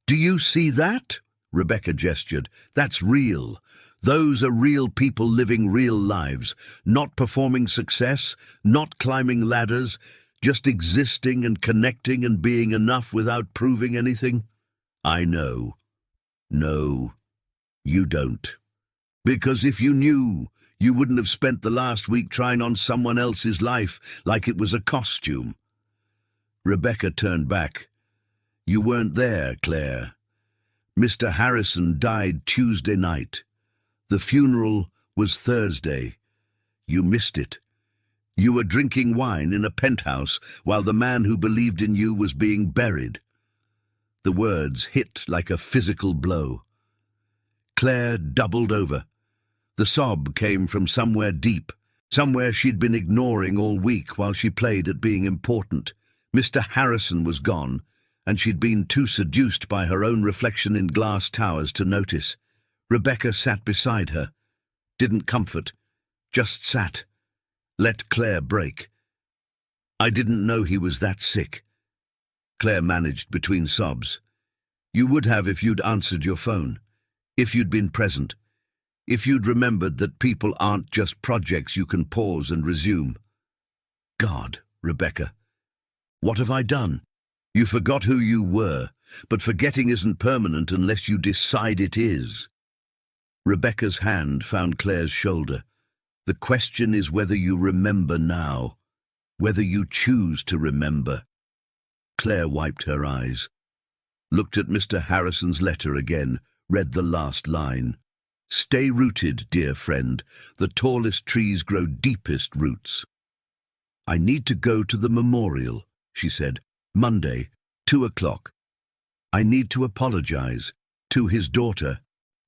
Do you see that? Rebecca gestured. That's real. Those are real people living real lives, not performing success, not climbing ladders, just existing and connecting and being enough without proving anything. I know. No, you don't. Because if you knew, you wouldn't have spent the last week trying on someone else's life like it was a costume. Rebecca turned back. You weren't there, Claire. Mr. Harrison died Tuesday night. The funeral was Thursday. You missed it. You were drinking wine in a penthouse while the man who believed in you was being buried. The words hit like a physical blow. Claire doubled over. The sob came from somewhere deep, somewhere she'd been ignoring all week while she played at being important. Mr. Harrison was gone, and she'd been too seduced by her own reflection in glass towers to notice. Rebecca sat beside her, didn't comfort, just sat. Let Claire break. I didn't know he was that sick. Claire managed between sobs. You would have if you'd answered your phone, if you'd been present. If you'd remembered that people aren't just projects you can pause and resume. God, Rebecca, what have I done? You forgot who you were, but forgetting isn't permanent unless you decide it is. Rebecca's hand found Claire's shoulder. The question is whether you remember now, whether you choose to remember. Claire wiped her eyes, looked at Mr. Harrison's letter again, read the last line. Stay rooted, dear friend. The tallest trees grow deepest roots. I need to go to the memorial, she said. Monday, 2 o'clock. I need to apologize. To his daughter.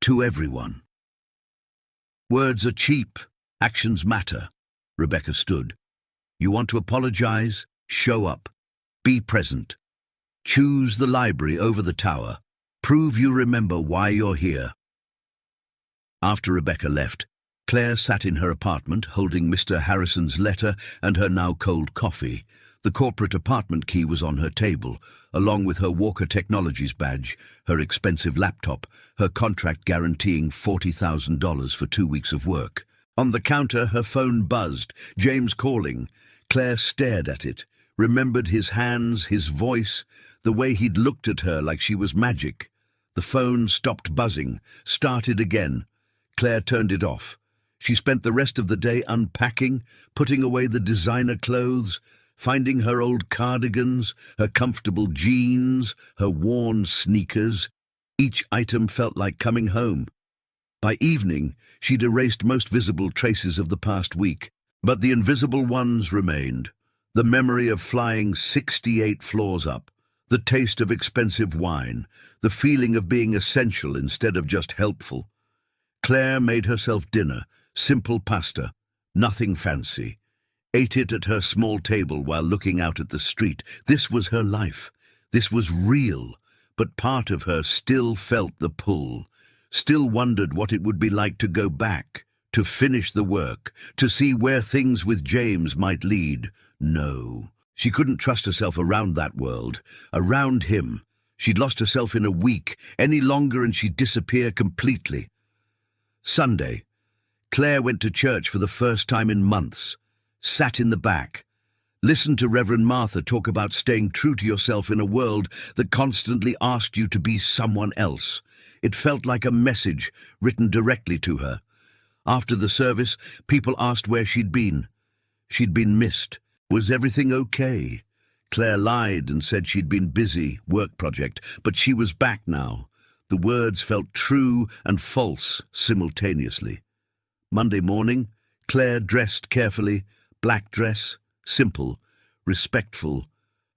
To everyone. Words are cheap. Actions matter. Rebecca stood. You want to apologize? Show up. Be present. Choose the library over the tower. Prove you remember why you're here. After Rebecca left, Claire sat in her apartment holding Mr. Harrison's letter and her now cold coffee. The corporate apartment key was on her table, along with her Walker Technologies badge, her expensive laptop, her contract guaranteeing $40,000 for 2 weeks of work. On the counter, her phone buzzed. James calling. Claire stared at it, remembered his hands, his voice, the way he'd looked at her like she was magic. The phone stopped buzzing, started again. Claire turned it off. She spent the rest of the day unpacking, putting away the designer clothes, finding her old cardigans, her comfortable jeans, her worn sneakers. Each item felt like coming home. By evening, she'd erased most visible traces of the past week, but the invisible ones remained. The memory of flying 68 floors up, the taste of expensive wine, the feeling of being essential instead of just helpful. Claire made herself dinner, simple pasta, nothing fancy. Ate it at her small table while looking out at the street. This was her life. This was real. But part of her still felt the pull, still wondered what it would be like to go back, to finish the work, to see where things with James might lead. No, she couldn't trust herself around that world, around him. She'd lost herself in a week. Any longer and she'd disappear completely. Sunday. Claire went to church for the first time in months. Sat in the back. Listened to Reverend Martha talk about staying true to yourself in a world that constantly asked you to be someone else. It felt like a message written directly to her. After the service, people asked where she'd been. She'd been missed. Was everything okay? Claire lied and said she'd been busy, work project, but she was back now. The words felt true and false simultaneously. Monday morning, Claire dressed carefully, black dress, simple, respectful,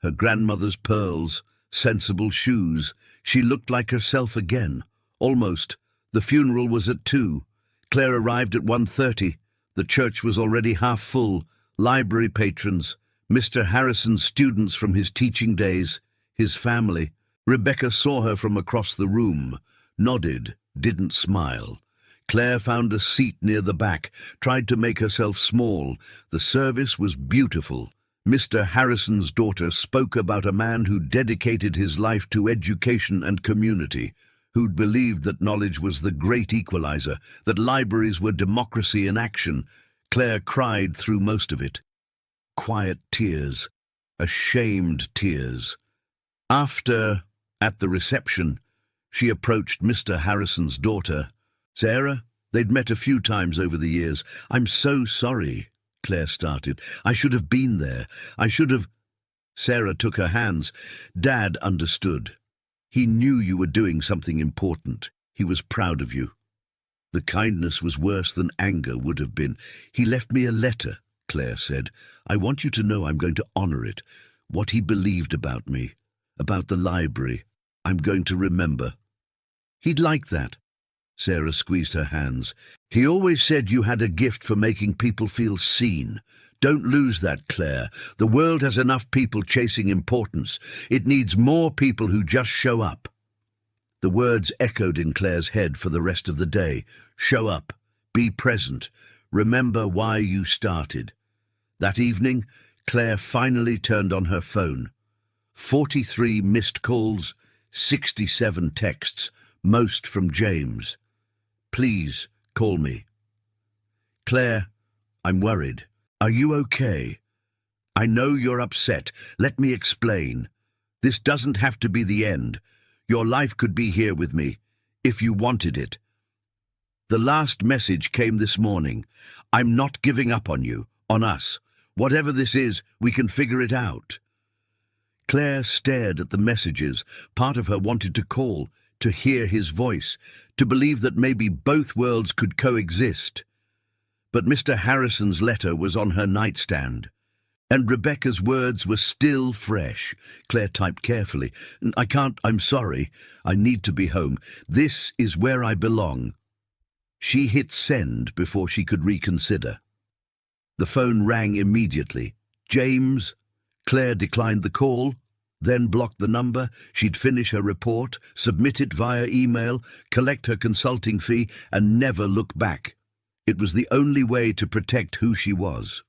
her grandmother's pearls, sensible shoes. She looked like herself again, almost. The funeral was at 2. Claire arrived at 1:30. The church was already half full. Library patrons, Mr. Harrison's students from his teaching days, his family. Rebecca saw her from across the room, nodded, didn't smile. Claire found a seat near the back, tried to make herself small. The service was beautiful. Mr. Harrison's daughter spoke about a man who dedicated his life to education and community, who'd believed that knowledge was the great equalizer, that libraries were democracy in action. Claire cried through most of it. Quiet tears, ashamed tears. After, at the reception, she approached Mr. Harrison's daughter. Sarah, they'd met a few times over the years. "I'm so sorry," Claire started. "I should have been there. I should have—" Sarah took her hands. "Dad understood. He knew you were doing something important. He was proud of you." The kindness was worse than anger would have been. "He left me a letter," Claire said. "I want you to know I'm going to honor it. What he believed about me, about the library. I'm going to remember." "He'd like that." Sarah squeezed her hands. "He always said you had a gift for making people feel seen. Don't lose that, Claire. The world has enough people chasing importance. It needs more people who just show up." The words echoed in Claire's head for the rest of the day. Show up. Be present. Remember why you started. That evening, Claire finally turned on her phone. 43 missed calls, 67 texts, most from James. "Please, call me." "Claire, I'm worried. Are you okay? I know you're upset. Let me explain. This doesn't have to be the end. Your life could be here with me, if you wanted it. The last message came this morning. I'm not giving up on you, on us. Whatever this is, we can figure it out." Claire stared at the messages. Part of her wanted to call, to hear his voice, to believe that maybe both worlds could coexist. But Mr. Harrison's letter was on her nightstand, and Rebecca's words were still fresh. Claire typed carefully. I'm sorry. I need to be home. This is where I belong." She hit send before she could reconsider. The phone rang immediately. "James?" Claire declined the call, then blocked the number. She'd finish her report, submit it via email, collect her consulting fee, and never look back. It was the only way to protect who she was.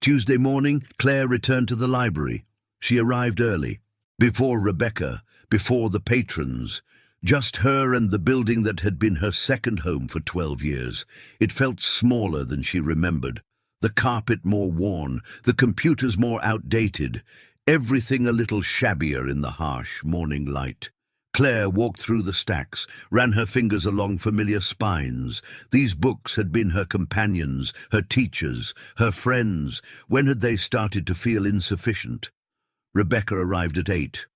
Tuesday morning, Claire returned to the library. She arrived early, before Rebecca, before the patrons. Just her and the building that had been her second home for 12 years. It felt smaller than she remembered. The carpet more worn, the computers more outdated, everything a little shabbier in the harsh morning light. Claire walked through the stacks, ran her fingers along familiar spines. These books had been her companions, her teachers, her friends. When had they started to feel insufficient? Rebecca arrived at 8,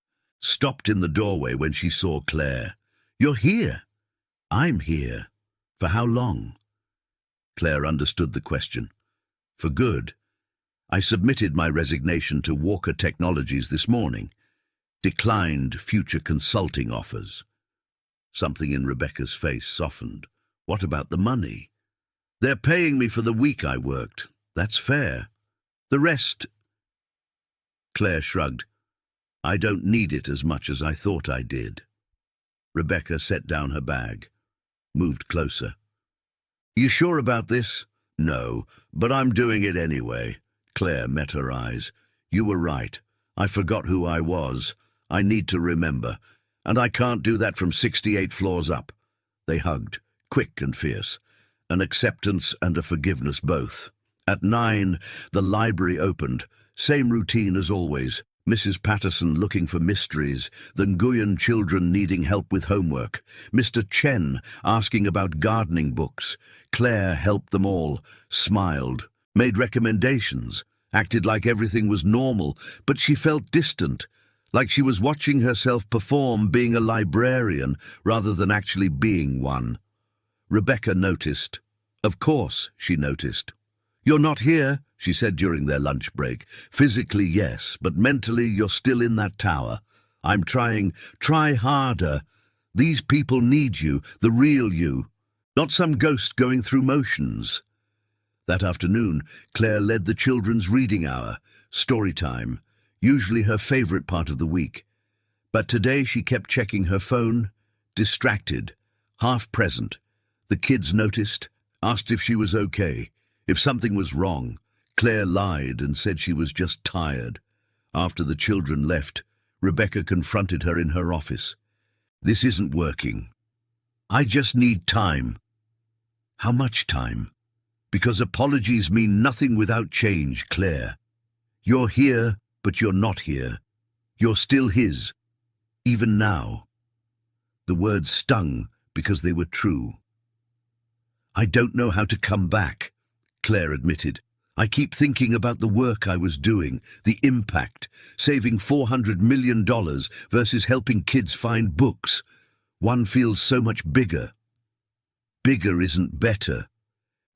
stopped in the doorway when she saw Claire. "You're here." "I'm here. For how long?" Claire understood the question. "For good. I submitted my resignation to Walker Technologies this morning. Declined future consulting offers. Something in Rebecca's face softened. What about the money? They're paying me for the week I worked. That's fair. The rest... Claire shrugged. I don't need it as much as I thought I did. Rebecca set down her bag, moved closer. You sure about this? No, but I'm doing it anyway. Claire met her eyes. You were right. I forgot who I was. I need to remember. And I can't do that from 68 floors up. They hugged, quick and fierce. An acceptance and a forgiveness both. At 9, the library opened. Same routine as always. Mrs. Patterson looking for mysteries, the Nguyen children needing help with homework, Mr. Chen asking about gardening books. Claire helped them all, smiled, made recommendations, acted like everything was normal, but she felt distant, like she was watching herself perform being a librarian rather than actually being one. Rebecca noticed. Of course, she noticed. You're not here, she said during their lunch break. Physically, yes, but mentally you're still in that tower. I'm trying. Try harder. These people need you, the real you, not some ghost going through motions. That afternoon, Claire led the children's reading hour, story time, usually her favorite part of the week. But today she kept checking her phone, distracted, half present. The kids noticed, asked if she was okay, if something was wrong. Claire lied and said she was just tired. After the children left, Rebecca confronted her in her office. This isn't working. I just need time. How much time? Because apologies mean nothing without change, Claire. You're here, but you're not here. You're still his, even now. The words stung because they were true. I don't know how to come back, Claire admitted. I keep thinking about the work I was doing, the impact, saving $400 million versus helping kids find books. One feels so much bigger. Bigger isn't better.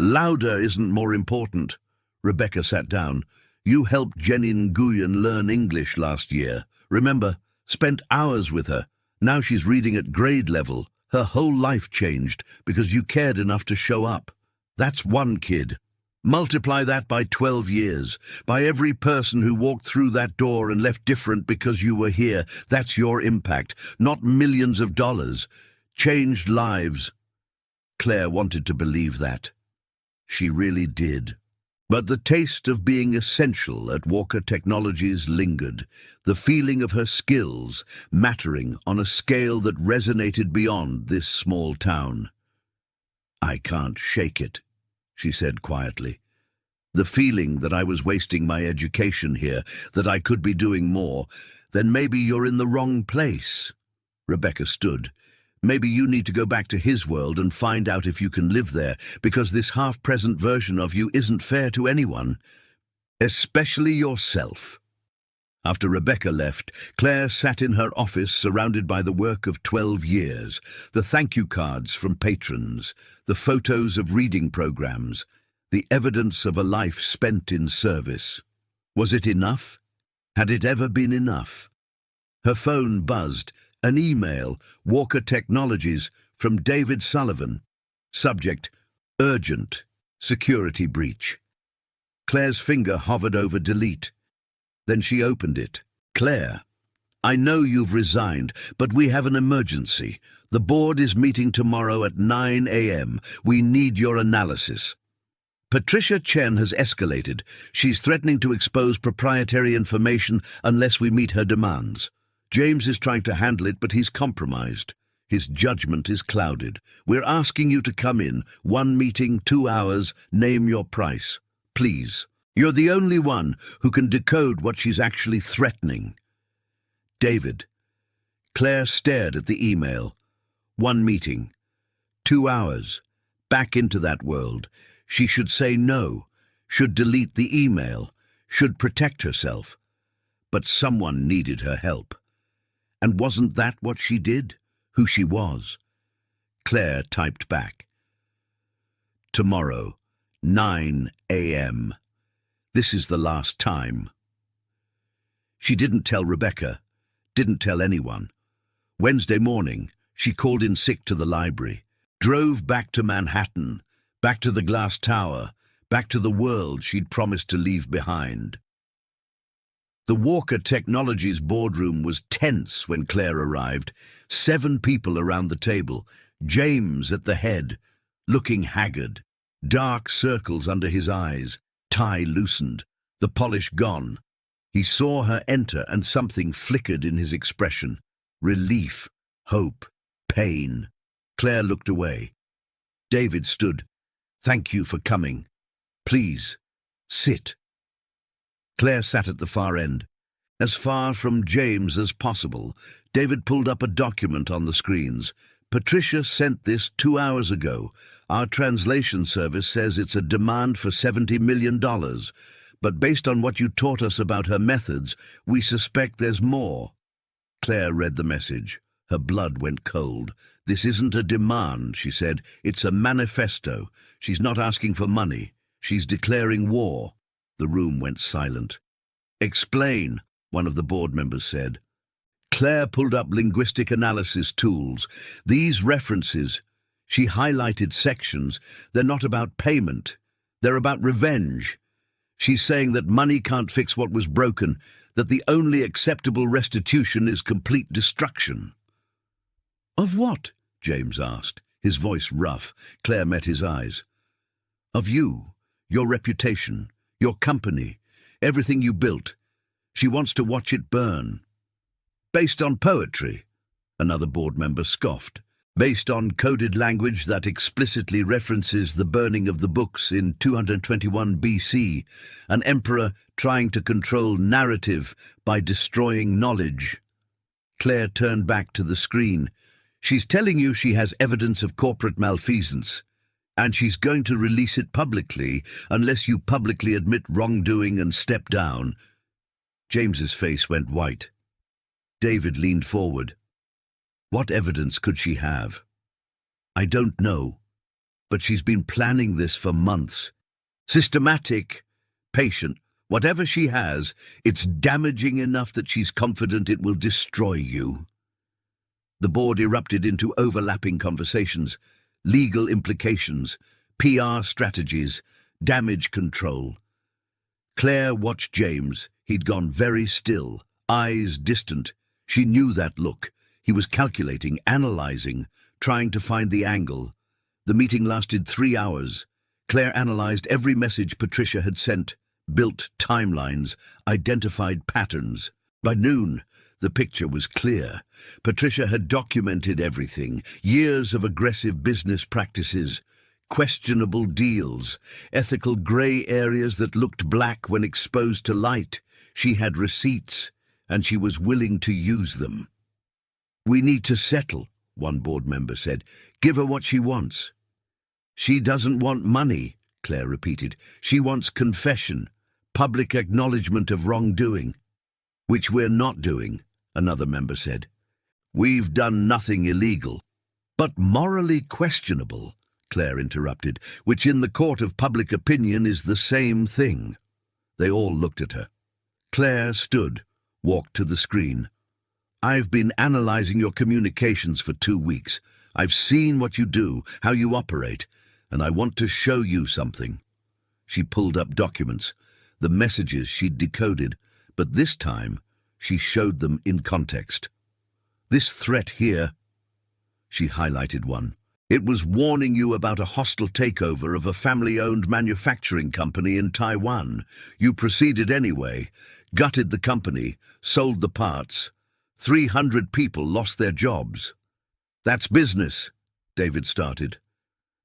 Louder isn't more important. Rebecca sat down. You helped Jenny Nguyen learn English last year. Remember, spent hours with her. Now she's reading at grade level. Her whole life changed because you cared enough to show up. That's one kid. Multiply that by 12 years, by every person who walked through that door and left different because you were here. That's your impact, not millions of dollars. Changed lives. Claire wanted to believe that. She really did. But the taste of being essential at Walker Technologies lingered, the feeling of her skills mattering on a scale that resonated beyond this small town. I can't shake it, she said quietly. The feeling that I was wasting my education here, that I could be doing more. Then maybe you're in the wrong place. Rebecca stood. Maybe you need to go back to his world and find out if you can live there, because this half-present version of you isn't fair to anyone, especially yourself. After Rebecca left, Claire sat in her office surrounded by the work of 12 years, the thank you cards from patrons, the photos of reading programs, the evidence of a life spent in service. Was it enough? Had it ever been enough? Her phone buzzed. An email, Walker Technologies, from David Sullivan. Subject, urgent, security breach. Claire's finger hovered over delete. Then she opened it. Claire, I know you've resigned, but we have an emergency. The board is meeting tomorrow at 9 a.m. We need your analysis. Patricia Chen has escalated. She's threatening to expose proprietary information unless we meet her demands. James is trying to handle it, but he's compromised. His judgment is clouded. We're asking you to come in. 1 meeting, 2 hours, name your price. Please. You're the only one who can decode what she's actually threatening. David. Claire stared at the email. 1 meeting. 2 hours. Back into that world. She should say no, should delete the email, should protect herself. But someone needed her help. And wasn't that what she did? Who she was? Claire typed back. Tomorrow, 9 a.m. This is the last time. She didn't tell Rebecca, didn't tell anyone. Wednesday morning, she called in sick to the library, drove back to Manhattan, back to the glass tower, back to the world she'd promised to leave behind. The Walker Technologies boardroom was tense when Claire arrived. 7 people around the table, James at the head, looking haggard, dark circles under his eyes, tie loosened, the polish gone. He saw her enter and something flickered in his expression. Relief, hope, pain. Claire looked away. David stood. "Thank you for coming. Please, sit." Claire sat at the far end. As far from James as possible, David pulled up a document on the screens. "Patricia sent this 2 hours ago. Our translation service says it's a demand for $70 million. But based on what you taught us about her methods, we suspect there's more." Claire read the message. Her blood went cold. "This isn't a demand," she said. "It's a manifesto. She's not asking for money. She's declaring war." The room went silent. "Explain," one of the board members said. Claire pulled up linguistic analysis tools. "These references," she highlighted sections, "they're not about payment. They're about revenge. She's saying that money can't fix what was broken, that the only acceptable restitution is complete destruction." "Of what?" James asked, his voice rough. Claire met his eyes. "Of you, your reputation, your company, everything you built. She wants to watch it burn." "Based on poetry?" Another board member scoffed. "Based on coded language that explicitly references the burning of the books in 221 BC, an emperor trying to control narrative by destroying knowledge." Claire turned back to the screen. "She's telling you she has evidence of corporate malfeasance, and she's going to release it publicly unless you publicly admit wrongdoing and step down." James's face went white. David leaned forward. "What evidence could she have?" "I don't know, but she's been planning this for months. Systematic, patient. Whatever she has, it's damaging enough that she's confident it will destroy you." The board erupted into overlapping conversations, legal implications, PR strategies, damage control. Claire watched James. He'd gone very still, eyes distant. She knew that look. He was calculating, analyzing, trying to find the angle. The meeting lasted 3 hours. Claire analyzed every message Patricia had sent, built timelines, identified patterns. By noon, the picture was clear. Patricia had documented everything: years of aggressive business practices, questionable deals, ethical gray areas that looked black when exposed to light. She had receipts, and she was willing to use them. "We need to settle," one board member said. "Give her what she wants." "She doesn't want money," Claire repeated. "She wants confession, public acknowledgement of wrongdoing." "Which we're not doing," another member said. "We've done nothing illegal." "But morally questionable," Claire interrupted, "which in the court of public opinion is the same thing." They all looked at her. Claire stood, walked to the screen. "I've been analyzing your communications for 2 weeks. I've seen what you do, how you operate, and I want to show you something." She pulled up documents, the messages she'd decoded, but this time she showed them in context. "This threat here," she highlighted one. "It was warning you about a hostile takeover of a family-owned manufacturing company in Taiwan. You proceeded anyway, gutted the company, sold the parts. 300 people lost their jobs." "That's business," David started.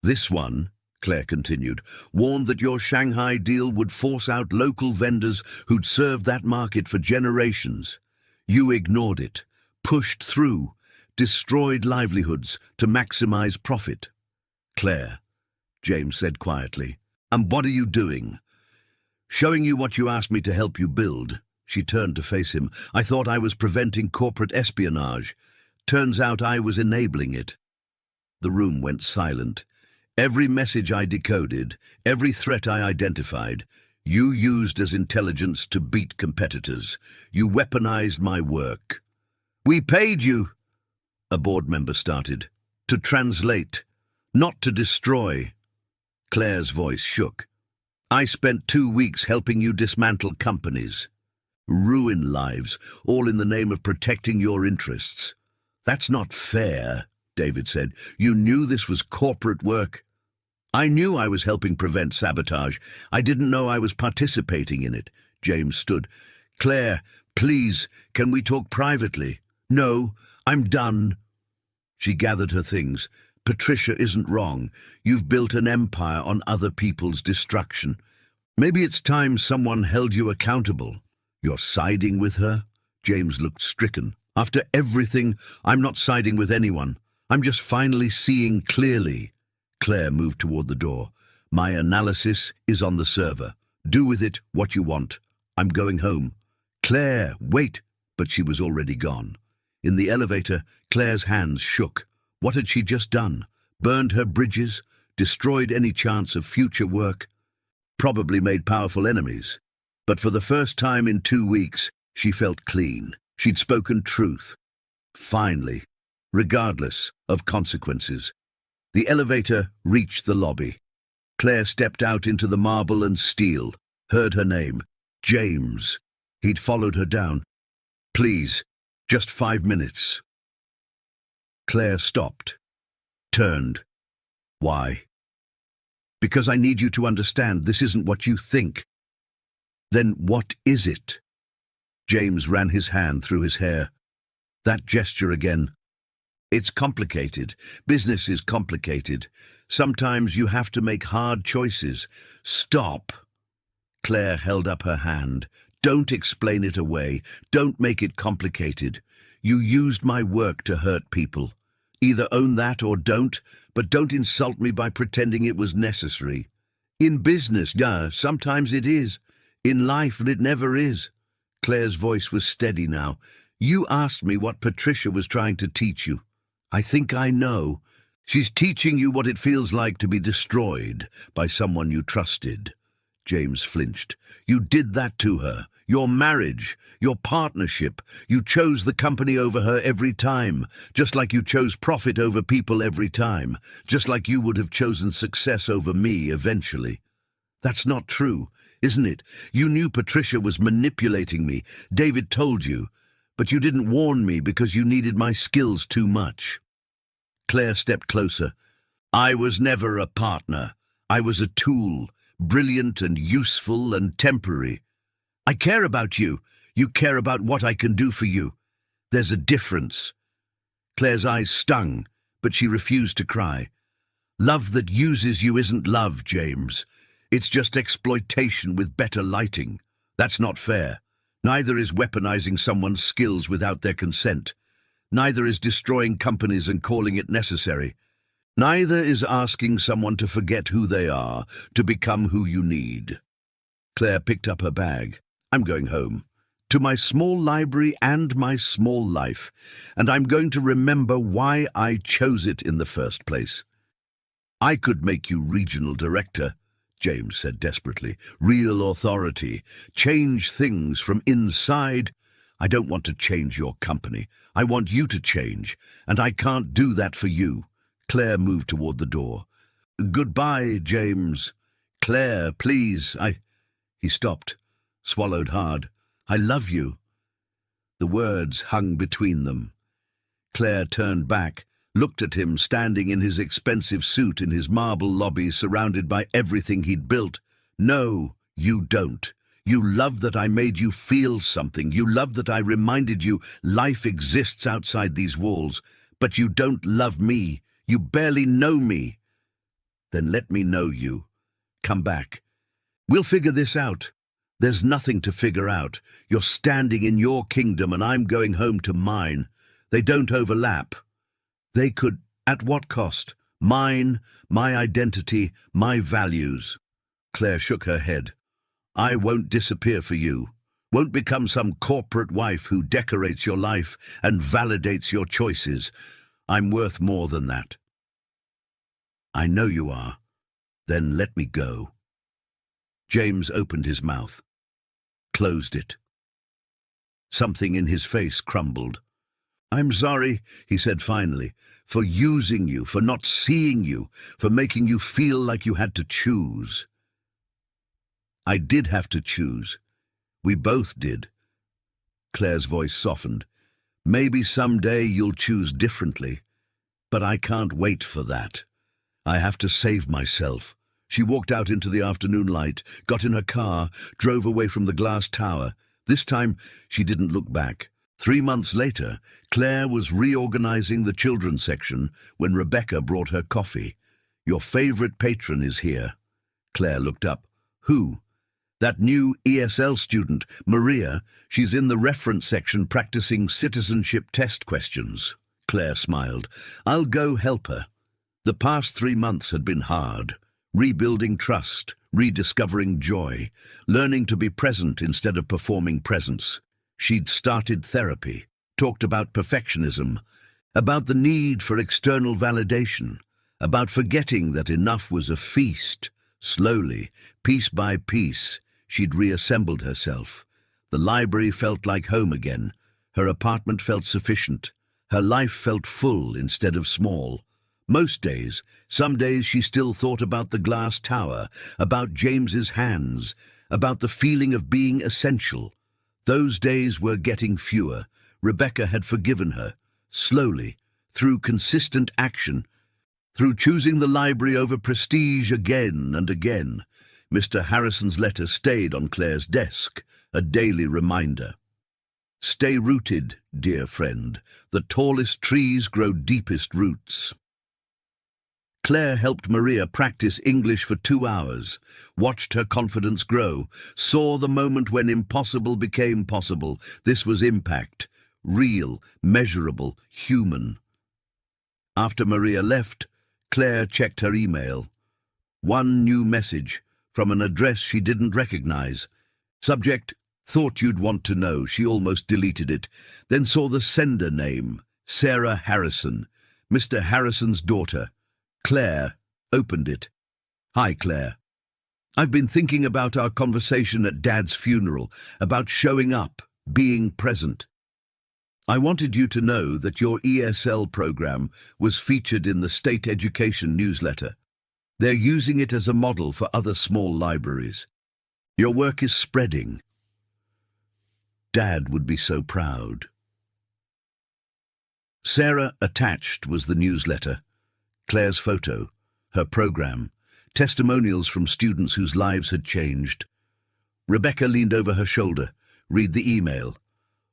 "This one," Claire continued, "warned that your Shanghai deal would force out local vendors who'd served that market for generations. You ignored it, pushed through, destroyed livelihoods to maximize profit." "Claire," James said quietly, "and what are you doing?" "Showing you what you asked me to help you build." She turned to face him. "I thought I was preventing corporate espionage. Turns out I was enabling it." The room went silent. "Every message I decoded, every threat I identified, You used as intelligence to beat competitors. You weaponized my work. We paid you, a board member started, to translate, not to destroy. Claire's voice shook. I spent 2 weeks helping you dismantle companies, ruin lives, all in the name of protecting your interests. That's not fair, David said. You knew this was corporate work. I knew I was helping prevent sabotage. I didn't know I was participating in it. James stood. Claire, please, can we talk privately? No, I'm done. She gathered her things. Patricia isn't wrong. You've built an empire on other people's destruction. Maybe it's time someone held you accountable. You're siding with her? James looked stricken. After everything, I'm not siding with anyone. I'm just finally seeing clearly. Claire moved toward the door. My analysis is on the server. Do with it what you want. I'm going home. Claire, wait! But she was already gone. In the elevator, Claire's hands shook. What had she just done? Burned her bridges? Destroyed any chance of future work? Probably made powerful enemies. But for the first time in 2 weeks, she felt clean. She'd spoken truth. Finally, regardless of consequences. The elevator reached the lobby. Claire stepped out into the marble and steel, heard her name. James. He'd followed her down. Please, just 5 minutes. Claire stopped, turned. Why? Because I need you to understand this isn't what you think. Then what is it? James ran his hand through his hair. That gesture again. It's complicated. Business is complicated. Sometimes you have to make hard choices. Stop. Claire held up her hand. Don't explain it away. Don't make it complicated. You used my work to hurt people. Either own that or don't, but don't insult me by pretending it was necessary. In business, yeah, sometimes it is. In life, it never is. Claire's voice was steady now. You asked me what Patricia was trying to teach you. I think I know. She's teaching you what it feels like to be destroyed by someone you trusted. James flinched. You did that to her. Your marriage, your partnership. You chose the company over her every time, just like you chose profit over people every time, just like you would have chosen success over me eventually. That's not true, isn't it? You knew Patricia was manipulating me. David told you. But you didn't warn me because you needed my skills too much. Claire stepped closer. I was never a partner. I was a tool, brilliant and useful and temporary. I care about you. You care about what I can do for you. There's a difference. Claire's eyes stung, but she refused to cry. Love that uses you isn't love, James. It's just exploitation with better lighting. That's not fair. Neither is weaponizing someone's skills without their consent. Neither is destroying companies and calling it necessary. Neither is asking someone to forget who they are, to become who you need. Claire picked up her bag. I'm going home. To my small library and my small life. And I'm going to remember why I chose it in the first place. I could make you regional director, James said desperately. Real authority. Change things from inside. I don't want to change your company. I want you to change, and I can't do that for you. Claire moved toward the door. Goodbye, James. Claire, please, He stopped, swallowed hard. I love you. The words hung between them. Claire turned back, looked at him standing in his expensive suit in his marble lobby surrounded by everything he'd built. No, you don't. You love that I made you feel something. You love that I reminded you life exists outside these walls. But you don't love me. You barely know me. Then let me know you. Come back. We'll figure this out. There's nothing to figure out. You're standing in your kingdom and I'm going home to mine. They don't overlap. They could, at what cost? Mine, my identity, my values. Claire shook her head. I won't disappear for you. Won't become some corporate wife who decorates your life and validates your choices. I'm worth more than that. I know you are. Then let me go. James opened his mouth, closed it. Something in his face crumbled. "I'm sorry," he said finally, "for using you, for not seeing you, for making you feel like you had to choose." "I did have to choose. We both did." Claire's voice softened. "Maybe someday you'll choose differently, but I can't wait for that. I have to save myself." She walked out into the afternoon light, got in her car, drove away from the glass tower. This time, she didn't look back. 3 months later, Claire was reorganizing the children's section when Rebecca brought her coffee. "Your favorite patron is here." Claire looked up. "Who?" "That new ESL student, Maria. She's in the reference section practicing citizenship test questions." Claire smiled. "I'll go help her." The past 3 months had been hard. Rebuilding trust, rediscovering joy, learning to be present instead of performing presence. She'd started therapy, talked about perfectionism, about the need for external validation, about forgetting that enough was a feast. Slowly, piece by piece, she'd reassembled herself. The library felt like home again. Her apartment felt sufficient. Her life felt full instead of small. Most days, some days she still thought about the glass tower, about James's hands, about the feeling of being essential. Those days were getting fewer. Rebecca had forgiven her, slowly, through consistent action, through choosing the library over prestige again and again. Mr. Harrison's letter stayed on Claire's desk, a daily reminder. "Stay rooted, dear friend. The tallest trees grow deepest roots." Claire helped Maria practice English for 2 hours, watched her confidence grow, saw the moment when impossible became possible. This was impact, real, measurable, human. After Maria left, Claire checked her email. One new message, from an address she didn't recognize. Subject, "Thought you'd want to know." She almost deleted it, then saw the sender name, Sarah Harrison, Mr. Harrison's daughter. Claire opened it. "Hi, Claire. I've been thinking about our conversation at Dad's funeral, about showing up, being present. I wanted you to know that your ESL program was featured in the state education newsletter. They're using it as a model for other small libraries. Your work is spreading. Dad would be so proud." Sarah attached was the newsletter. Claire's photo, her program, testimonials from students whose lives had changed. Rebecca leaned over her shoulder. "Read the email."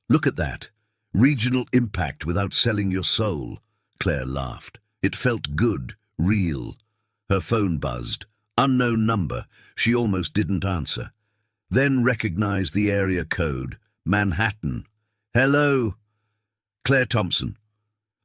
"Look at that. Regional impact without selling your soul." Claire laughed. It felt good, real. Her phone buzzed. Unknown number. She almost didn't answer. Then recognized the area code. Manhattan. "Hello." "Claire Thompson."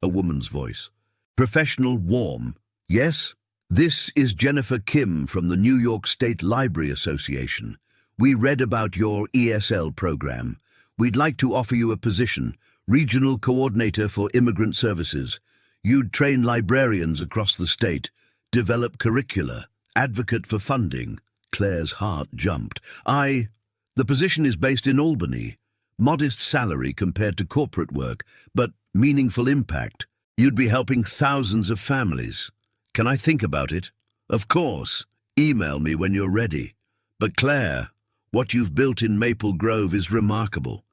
A woman's voice. Professional, warm. "Yes? This is Jennifer Kim from the New York State Library Association. We read about your ESL program. We'd like to offer you a position, Regional Coordinator for Immigrant Services. You'd train librarians across the state, develop curricula, advocate for funding." Claire's heart jumped. The position is based in Albany. Modest salary compared to corporate work, but meaningful impact. You'd be helping thousands of families. Can I think about it?" "Of course. Email me when you're ready. But Claire, what you've built in Maple Grove is remarkable.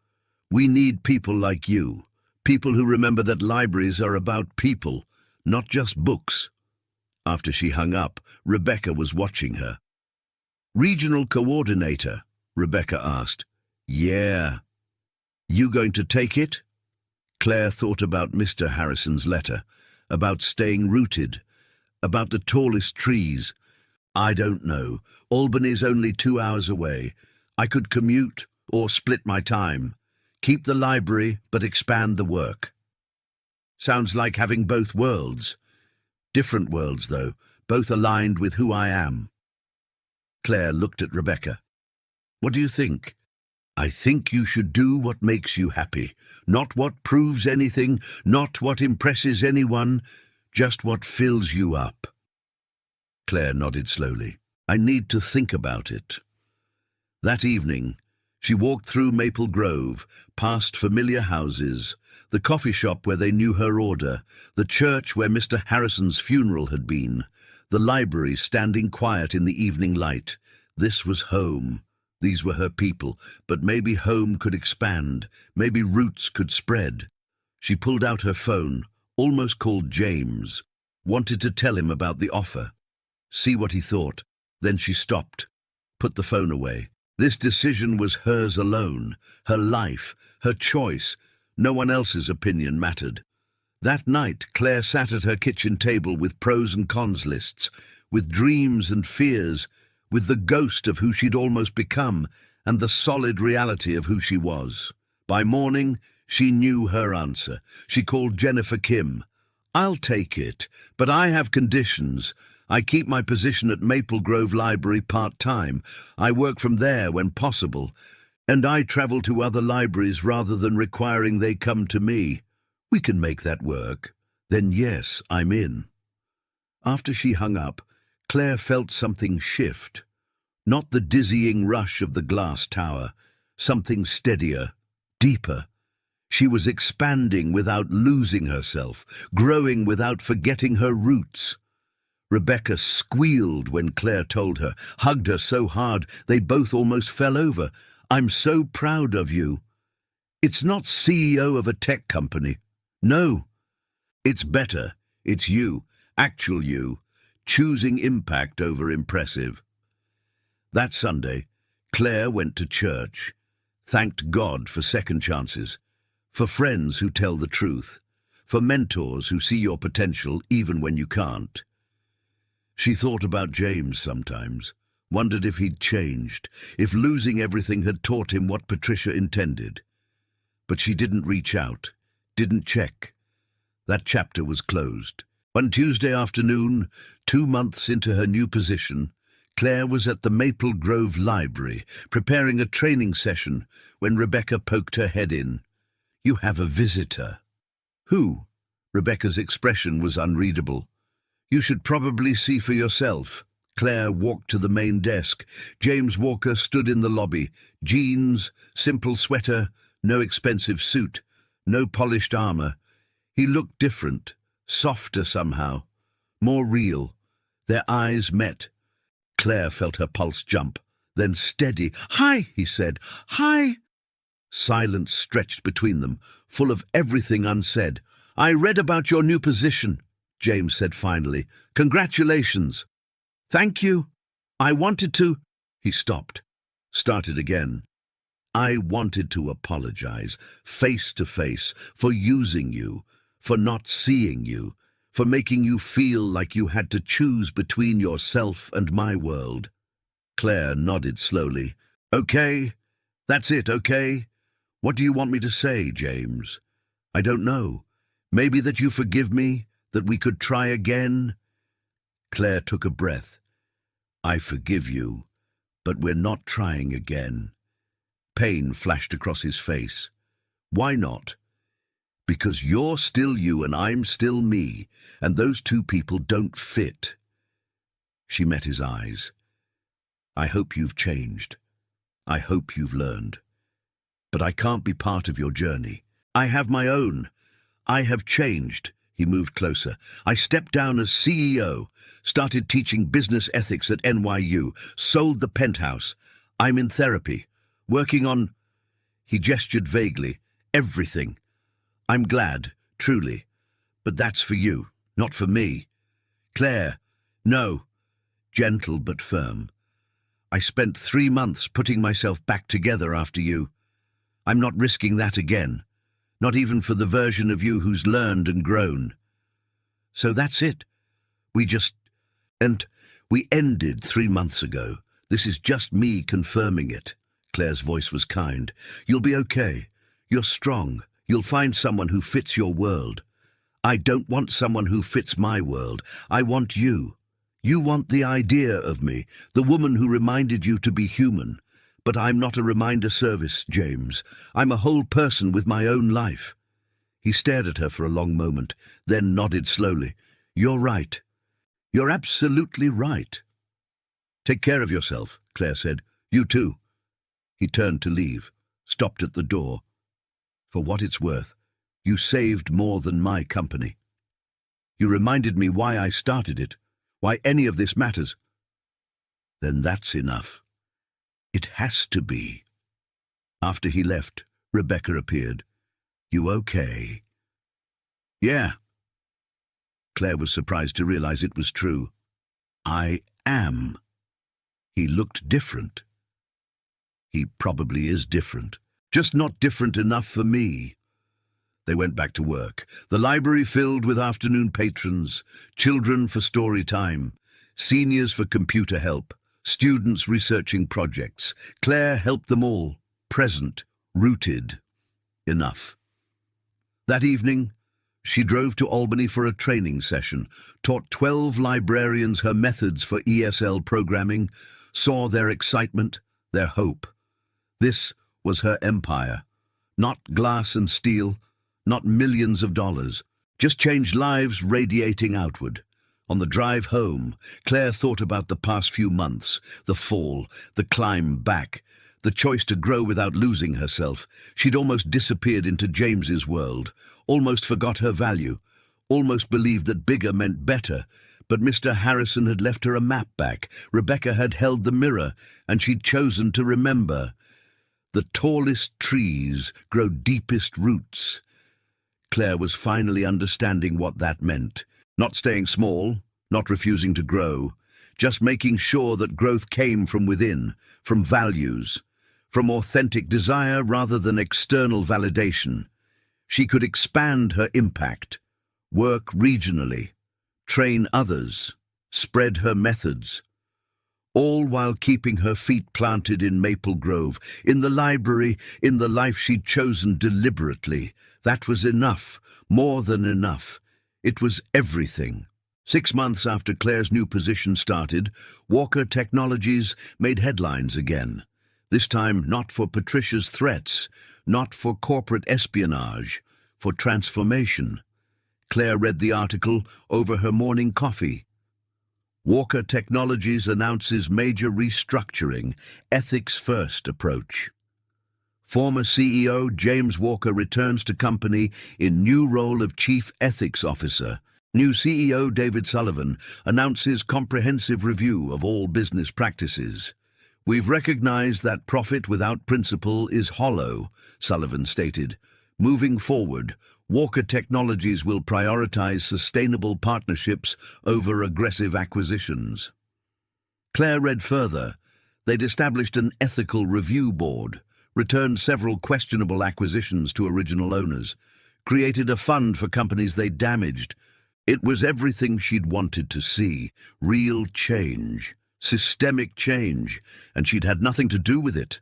We need people like you, people who remember that libraries are about people, not just books." After she hung up, Rebecca was watching her. "Regional coordinator?" Rebecca asked. "Yeah. You going to take it?" Claire thought about Mr. Harrison's letter, about staying rooted, about the tallest trees. "I don't know. Albany's only 2 hours away. I could commute or split my time. Keep the library, but expand the work." Sounds like having both worlds. Different worlds, though, both aligned with who I am. Claire looked at Rebecca. "What do you think?" "I think you should do what makes you happy, not what proves anything, not what impresses anyone, just what fills you up." Claire nodded slowly. "I need to think about it." That evening, she walked through Maple Grove, past familiar houses, the coffee shop where they knew her order, the church where Mr. Harrison's funeral had been, the library standing quiet in the evening light. This was home. These were her people, but maybe home could expand, maybe roots could spread. She pulled out her phone, almost called James, wanted to tell him about the offer, see what he thought. Then she stopped, put the phone away. This decision was hers alone, her life, her choice. No one else's opinion mattered. That night, Claire sat at her kitchen table with pros and cons lists, with dreams and fears, with the ghost of who she'd almost become and the solid reality of who she was. By morning, she knew her answer. She called Jennifer Kim. "I'll take it, but I have conditions. I keep my position at Maple Grove Library part-time. I work from there when possible, and I travel to other libraries rather than requiring they come to me. We can make that work." Then yes, I'm in. After she hung up, Claire felt something shift. Not the dizzying rush of the glass tower, something steadier, deeper. She was expanding without losing herself, growing without forgetting her roots. Rebecca squealed when Claire told her, hugged her so hard they both almost fell over. "I'm so proud of you. It's not CEO of a tech company. No. It's better. It's you, actual you, choosing impact over impressive." That Sunday, Claire went to church, thanked God for second chances, for friends who tell the truth, for mentors who see your potential even when you can't. She thought about James sometimes, wondered if he'd changed, if losing everything had taught him what Patricia intended. But she didn't reach out, didn't check. That chapter was closed. One Tuesday afternoon, 2 months into her new position, Claire was at the Maple Grove Library, preparing a training session, when Rebecca poked her head in. "You have a visitor." "Who?" Rebecca's expression was unreadable. "You should probably see for yourself." Claire walked to the main desk. James Walker stood in the lobby. Jeans, simple sweater, no expensive suit, no polished armor. He looked different, softer somehow, more real. Their eyes met. Claire felt her pulse jump, then steady. "Hi," he said. "Hi." Silence stretched between them, full of everything unsaid. "I read about your new position," James said finally. "Congratulations." "Thank you. I wanted to—" He stopped, started again. "I wanted to apologize, face to face, for using you, for not seeing you, for making you feel like you had to choose between yourself and my world." Claire nodded slowly. "Okay, that's it, okay? What do you want me to say, James?" "I don't know. Maybe that you forgive me, that we could try again." Claire took a breath. "I forgive you, but we're not trying again." Pain flashed across his face. "Why not?" "Because you're still you and I'm still me, and those two people don't fit." She met his eyes. "I hope you've changed. I hope you've learned. But I can't be part of your journey. I have my own. I have changed." He moved closer. "I stepped down as CEO, started teaching business ethics at NYU, sold the penthouse. I'm in therapy, working on—" He gestured vaguely. "Everything. I'm glad, truly. But that's for you, not for me." "Claire, no." Gentle but firm. "I spent 3 months putting myself back together after you. I'm not risking that again. Not even for the version of you who's learned and grown. So that's it. And we ended 3 months ago. This is just me confirming it." Claire's voice was kind. "You'll be okay. You're strong. You'll find someone who fits your world. I don't want someone who fits my world. I want you. You want the idea of me, the woman who reminded you to be human. But I'm not a reminder service, James. I'm a whole person with my own life." He stared at her for a long moment, then nodded slowly. "You're right. You're absolutely right." "Take care of yourself," Claire said. "You too." He turned to leave, stopped at the door. For what it's worth, you saved more than my company. You reminded me why I started it, why any of this matters. Then that's enough. It has to be. After he left, Rebecca appeared. You okay? Yeah. Claire was surprised to realize it was true. I am. He looked different. He probably is different, just not different enough for me. They went back to work, the library filled with afternoon patrons, children for story time, seniors for computer help, students researching projects. Claire helped them all, present, rooted. Enough. That evening, she drove to Albany for a training session, taught 12 librarians her methods for ESL programming, saw their excitement, their hope. This was her empire. Not glass and steel, not millions of dollars, just changed lives radiating outward. On the drive home, Claire thought about the past few months, the fall, the climb back, the choice to grow without losing herself. She'd almost disappeared into James's world, almost forgot her value, almost believed that bigger meant better. But Mr. Harrison had left her a map back. Rebecca had held the mirror, and she'd chosen to remember. The tallest trees grow deepest roots. Claire was finally understanding what that meant. Not staying small, not refusing to grow, just making sure that growth came from within, from values, from authentic desire rather than external validation. She could expand her impact, work regionally, train others, spread her methods, all while keeping her feet planted in Maple Grove, in the library, in the life she'd chosen deliberately. That was enough, more than enough. It was everything. 6 months after Claire's new position started, Walker Technologies made headlines again. This time not for Patricia's threats, not for corporate espionage, for transformation. Claire read the article over her morning coffee. Walker Technologies announces major restructuring, ethics-first approach. Former CEO James Walker returns to company in new role of Chief Ethics Officer. New CEO David Sullivan announces comprehensive review of all business practices. We've recognized that profit without principle is hollow, Sullivan stated. Moving forward, Walker Technologies will prioritize sustainable partnerships over aggressive acquisitions. Claire read further. They'd established an ethical review board, returned several questionable acquisitions to original owners, created a fund for companies they'd damaged. It was everything she'd wanted to see, real change, systemic change, and she'd had nothing to do with it.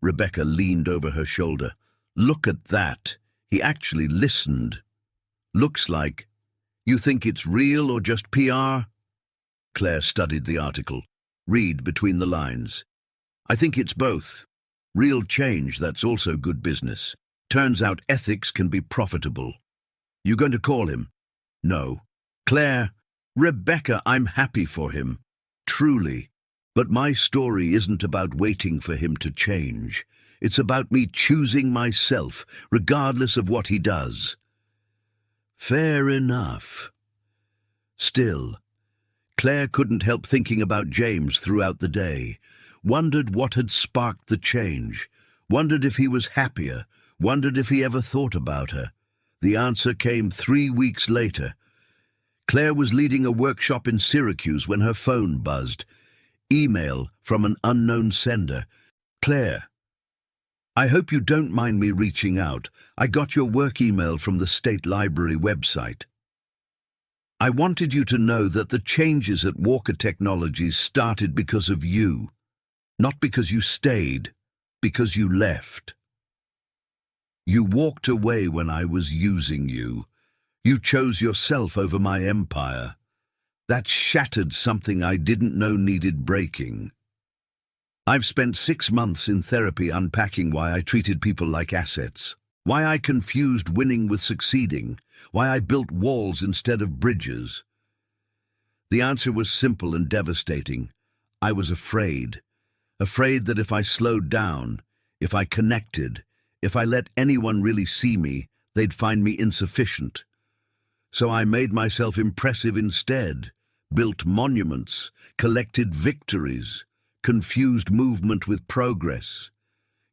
Rebecca leaned over her shoulder. Look at that. He actually listened. Looks like. You think it's real or just PR? Claire studied the article. Read between the lines. I think it's both. Real change, that's also good business. Turns out ethics can be profitable. You going to call him? No. Claire, Rebecca, I'm happy for him. Truly. But my story isn't about waiting for him to change. It's about me choosing myself, regardless of what he does. Fair enough. Still, Claire couldn't help thinking about James throughout the day, wondered what had sparked the change, wondered if he was happier, wondered if he ever thought about her. The answer came 3 weeks later. Claire was leading a workshop in Syracuse when her phone buzzed. Email from an unknown sender. Claire, I hope you don't mind me reaching out. I got your work email from the State Library website. I wanted you to know that the changes at Walker Technologies started because of you. Not because you stayed, because you left. You walked away when I was using you. You chose yourself over my empire. That shattered something I didn't know needed breaking. I've spent 6 months in therapy unpacking why I treated people like assets, why I confused winning with succeeding, why I built walls instead of bridges. The answer was simple and devastating. I was afraid. afraid that if I slowed down, if I connected, if I let anyone really see me, they'd find me insufficient. So I made myself impressive instead, built monuments, collected victories, confused movement with progress.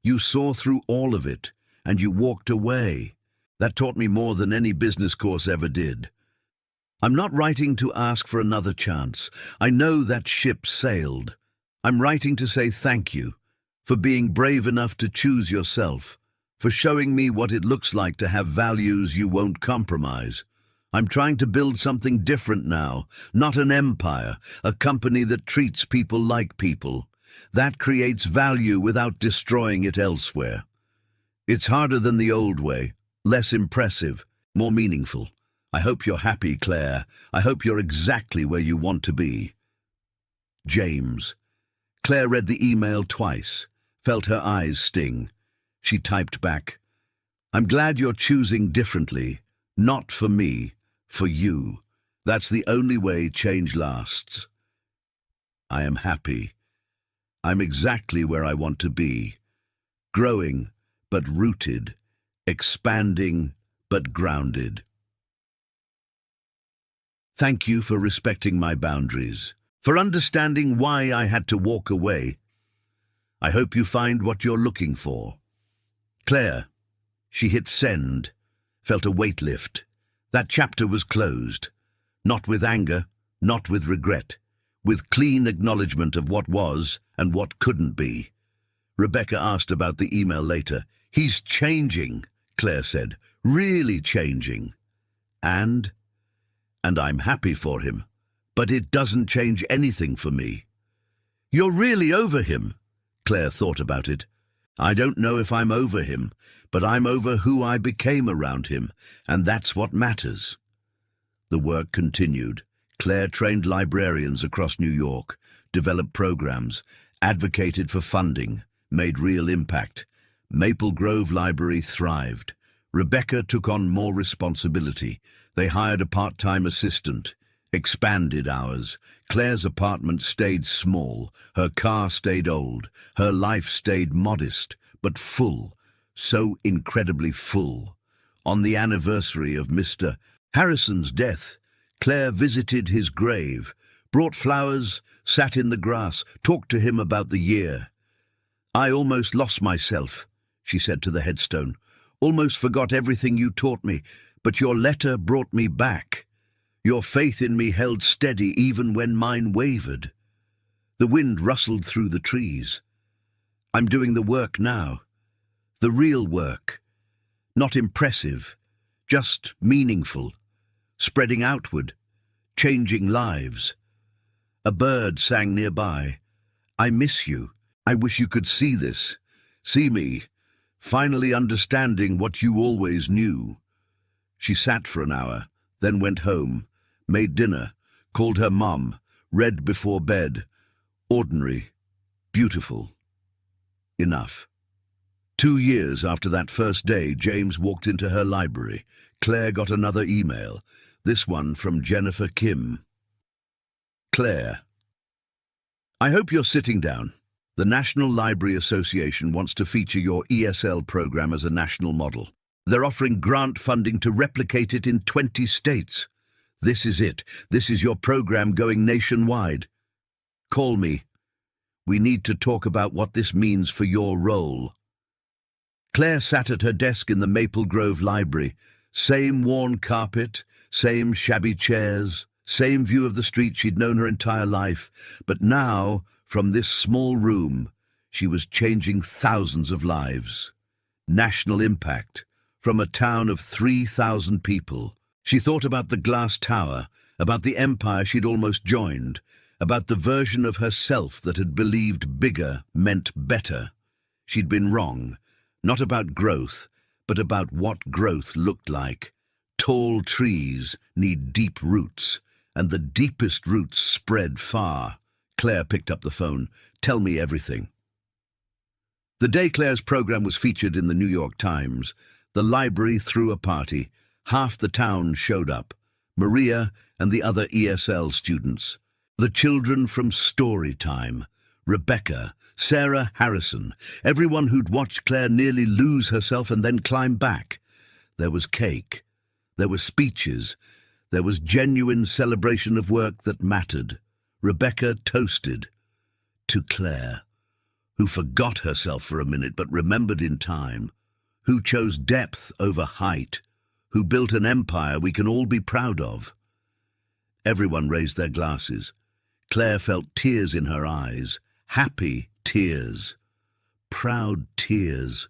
You saw through all of it, and you walked away. That taught me more than any business course ever did. I'm not writing to ask for another chance. I know that ship sailed. I'm writing to say thank you for being brave enough to choose yourself, for showing me what it looks like to have values you won't compromise. I'm trying to build something different now, not an empire, a company that treats people like people. That creates value without destroying it elsewhere. It's harder than the old way, less impressive, more meaningful. I hope you're happy, Claire. I hope you're exactly where you want to be. James. Claire read the email twice, felt her eyes sting. She typed back, I'm glad you're choosing differently, not for me, for you. That's the only way change lasts. I am happy. I'm exactly where I want to be. Growing, but rooted. Expanding, but grounded. Thank you for respecting my boundaries, for understanding why I had to walk away. I hope you find what you're looking for. Claire. She hit send, felt a weight lift. That chapter was closed. Not with anger, not with regret, with clean acknowledgement of what was and what couldn't be. Rebecca asked about the email later. He's changing, Claire said, really changing. And I'm happy for him, but it doesn't change anything for me. You're really over him, Claire thought about it. I don't know if I'm over him, but I'm over who I became around him, and that's what matters. The work continued. Claire trained librarians across New York, developed programs, advocated for funding, made real impact. Maple Grove Library thrived. Rebecca took on more responsibility. They hired a part-time assistant, expanded hours. Claire's apartment stayed small, her car stayed old, her life stayed modest, but full, so incredibly full. On the anniversary of Mr. Harrison's death, Claire visited his grave, brought flowers, sat in the grass, talked to him about the year. I almost lost myself, she said to the headstone. Almost forgot everything you taught me, but your letter brought me back. Your faith in me held steady even when mine wavered. The wind rustled through the trees. I'm doing the work now. The real work. Not impressive, just meaningful. Spreading outward, changing lives. A bird sang nearby. I miss you. I wish you could see this. See me, finally understanding what you always knew. She sat for an hour, then went home, made dinner, called her mom, read before bed. Ordinary, beautiful. Enough. 2 years after that first day, James walked into her library. Claire got another email, this one from Jennifer Kim. Claire. I hope you're sitting down. The National Library Association wants to feature your ESL program as a national model. They're offering grant funding to replicate it in 20 states. This is it. This is your program going nationwide. Call me. We need to talk about what this means for your role. Claire sat at her desk in the Maple Grove Library. Same worn carpet, same shabby chairs, same view of the street she'd known her entire life. But now, from this small room, she was changing thousands of lives. National impact. From a town of 3,000 people. She thought about the glass tower, about the empire she'd almost joined, about the version of herself that had believed bigger meant better. She'd been wrong, not about growth, but about what growth looked like. Tall trees need deep roots, and the deepest roots spread far. Claire picked up the phone. Tell me everything. The day Claire's program was featured in the New York Times, the library threw a party. Half the town showed up. Maria and the other ESL students. The children from story time. Rebecca, Sarah Harrison, everyone who'd watched Claire nearly lose herself and then climb back. There was cake. There were speeches. There was genuine celebration of work that mattered. Rebecca toasted to Claire, who forgot herself for a minute but remembered in time, who chose depth over height, who built an empire we can all be proud of. Everyone raised their glasses. Claire felt tears in her eyes, happy tears, proud tears.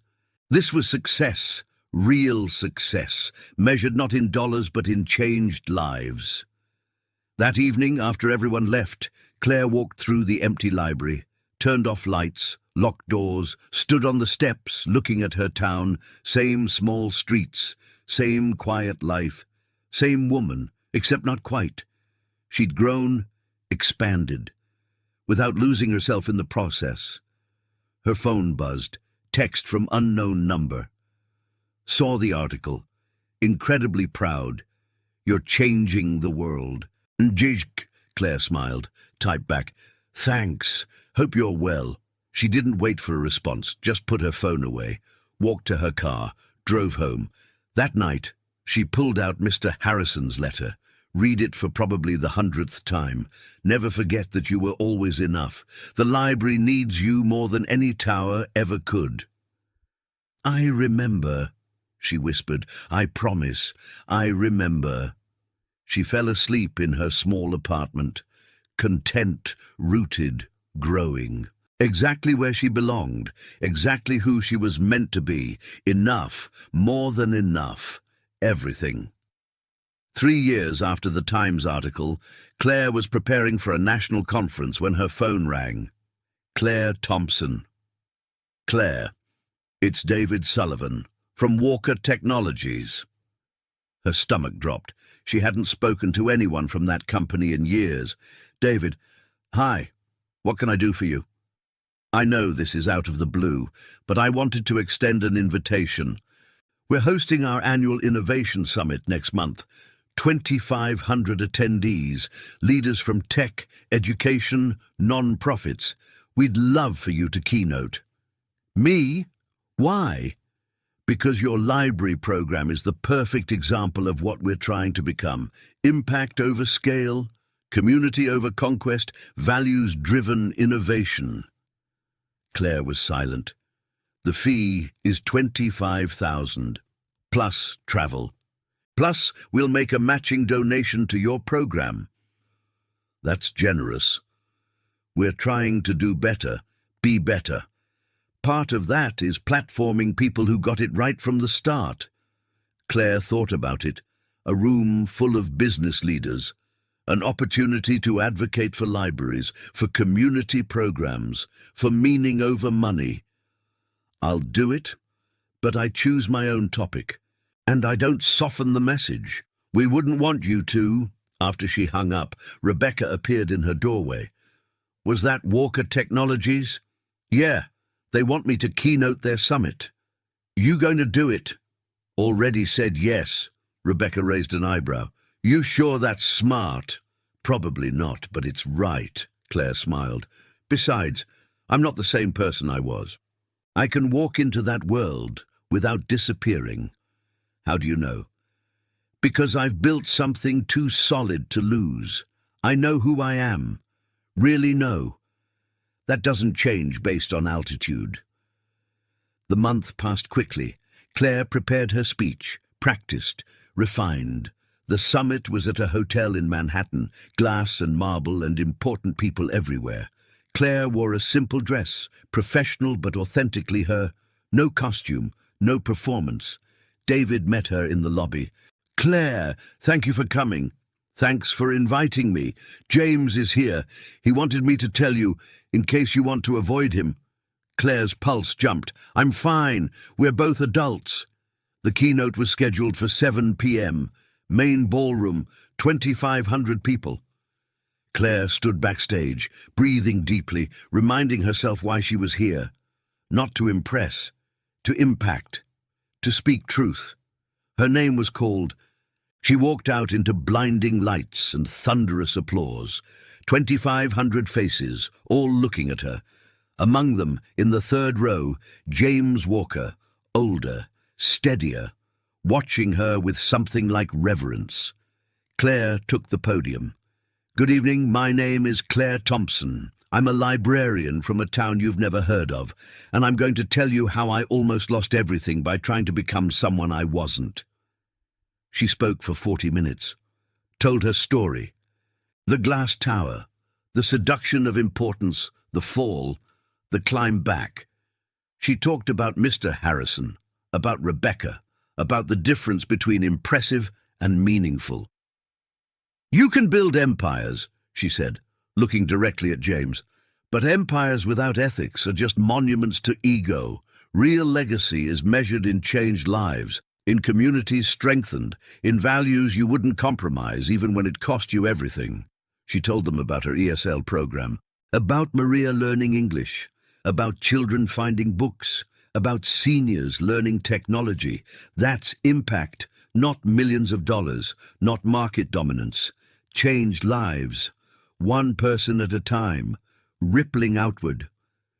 This was success, real success, measured not in dollars but in changed lives. That evening, after everyone left, Claire walked through the empty library, turned off lights, locked doors, stood on the steps looking at her town, same small streets, same quiet life, same woman, except not quite. She'd grown, expanded, without losing herself in the process. Her phone buzzed, text from unknown number. Saw the article. Incredibly proud. You're changing the world. Njijk, Claire smiled, typed back, thanks, hope you're well. She didn't wait for a response, just put her phone away, walked to her car, drove home. That night, she pulled out Mr. Harrison's letter. Read it for probably the 100th time. Never forget that you were always enough. The library needs you more than any tower ever could. I remember, she whispered. I promise, I remember. She fell asleep in her small apartment, content, rooted, growing. Exactly where she belonged, exactly who she was meant to be. Enough, more than enough, everything. 3 years after the Times article, Claire was preparing for a national conference when her phone rang. Claire Thompson. Claire, it's David Sullivan, from Walker Technologies. Her stomach dropped. She hadn't spoken to anyone from that company in years. David, hi, what can I do for you? I know this is out of the blue, but I wanted to extend an invitation. We're hosting our annual Innovation Summit next month. 2,500 attendees, leaders from tech, education, non-profits. We'd love for you to keynote. Me? Why? Because your library program is the perfect example of what we're trying to become. Impact over scale, community over conquest, values-driven innovation. Claire was silent. The fee is $25,000, plus travel. Plus, we'll make a matching donation to your program. That's generous. We're trying to do better, be better. Part of that is platforming people who got it right from the start. Claire thought about it. A room full of business leaders. An opportunity to advocate for libraries, for community programs, for meaning over money. I'll do it, but I choose my own topic. And I don't soften the message. We wouldn't want you to. After she hung up, Rebecca appeared in her doorway. Was that Walker Technologies? Yeah, they want me to keynote their summit. You going to do it? Already said yes. Rebecca raised an eyebrow. You sure that's smart? Probably not, but it's right, Claire smiled. Besides, I'm not the same person I was. I can walk into that world without disappearing. How do you know? Because I've built something too solid to lose. I know who I am. Really know. That doesn't change based on altitude. The month passed quickly. Claire prepared her speech, practiced, refined. The summit was at a hotel in Manhattan, glass and marble and important people everywhere. Claire wore a simple dress, professional but authentically her. No costume, no performance. David met her in the lobby. Claire, thank you for coming. Thanks for inviting me. James is here. He wanted me to tell you, in case you want to avoid him. Claire's pulse jumped. I'm fine. We're both adults. The keynote was scheduled for 7 p.m. Main ballroom, 2,500 people. Claire stood backstage, breathing deeply, reminding herself why she was here. Not to impress, to impact, to speak truth. Her name was called. She walked out into blinding lights and thunderous applause. 2,500 faces, all looking at her. Among them, in the third row, James Walker, older, steadier, watching her with something like reverence. Claire took the podium. "Good evening, my name is Claire Thompson. I'm a librarian from a town you've never heard of, and I'm going to tell you how I almost lost everything by trying to become someone I wasn't." She spoke for 40 minutes, told her story. The glass tower, the seduction of importance, the fall, the climb back. She talked about Mr. Harrison, about Rebecca, about the difference between impressive and meaningful. "You can build empires," she said, looking directly at James, "but empires without ethics are just monuments to ego. Real legacy is measured in changed lives, in communities strengthened, in values you wouldn't compromise even when it cost you everything." She told them about her ESL program, about Maria learning English, about children finding books, about seniors learning technology. That's impact, not millions of dollars, not market dominance. Changed lives, one person at a time, rippling outward.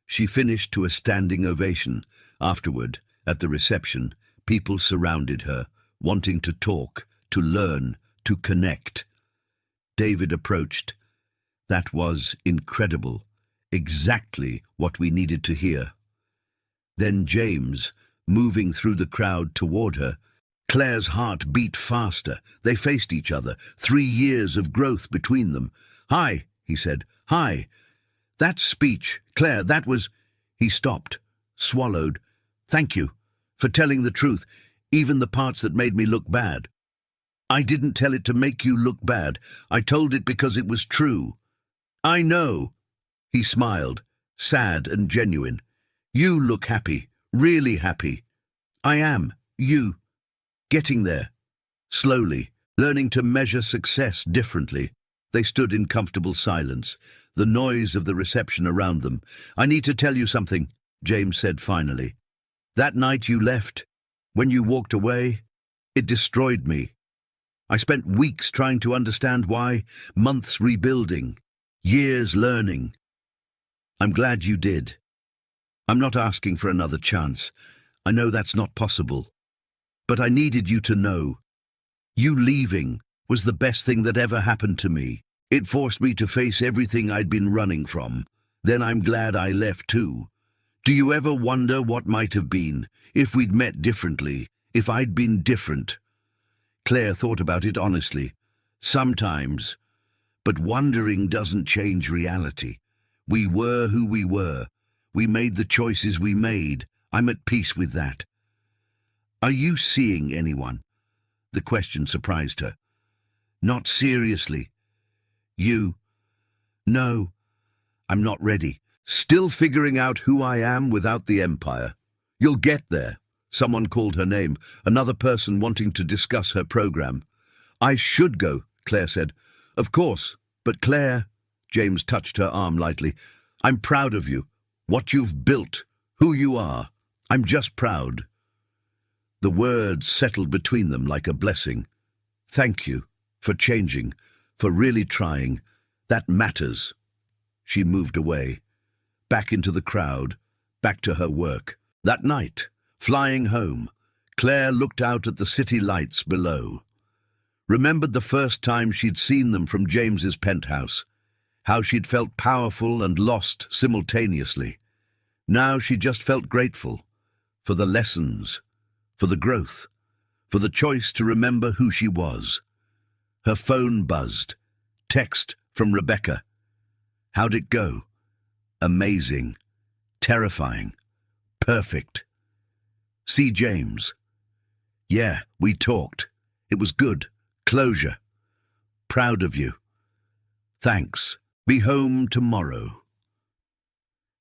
She finished to a standing ovation. Afterward, at the reception, people surrounded her, wanting to talk, to learn, to connect. David approached. That was incredible, exactly what we needed to hear. Then James, moving through the crowd toward her. Claire's heart beat faster. They faced each other, 3 years of growth between them. "Hi," he said, "hi. That speech, Claire, that was—" He stopped, swallowed. "Thank you for telling the truth, even the parts that made me look bad. I didn't tell it to make you look bad. I told it because it was true." "I know." He smiled, sad and genuine. "You look happy, really happy." "I am, you. Getting there. Slowly, learning to measure success differently." They stood in comfortable silence, the noise of the reception around them. "I need to tell you something," James said finally. "That night you left, when you walked away, it destroyed me. I spent weeks trying to understand why, months rebuilding, years learning. I'm glad you did. I'm not asking for another chance. I know that's not possible. But I needed you to know. You leaving was the best thing that ever happened to me. It forced me to face everything I'd been running from. Then I'm glad I left too. Do you ever wonder what might have been, if we'd met differently, if I'd been different?" Claire thought about it honestly. "Sometimes. But wondering doesn't change reality. We were who we were. We made the choices we made. I'm at peace with that." "Are you seeing anyone?" The question surprised her. "Not seriously. You?" "No, I'm not ready. Still figuring out who I am without the empire. You'll get there." Someone called her name, another person wanting to discuss her program. "I should go," Claire said. "Of course, but Claire," James touched her arm lightly, "I'm proud of you, what you've built, who you are. I'm just proud." The words settled between them like a blessing. "Thank you for changing, for really trying. That matters." She moved away, back into the crowd, back to her work. That night, flying home, Claire looked out at the city lights below. Remembered the first time she'd seen them from James's penthouse, how she'd felt powerful and lost simultaneously. Now she just felt grateful for the lessons, for the growth, for the choice to remember who she was. Her phone buzzed. Text from Rebecca. "How'd it go?" "Amazing. Terrifying. Perfect." "See James?" "Yeah, we talked. It was good. Closure. Proud of you. Thanks. Be home tomorrow."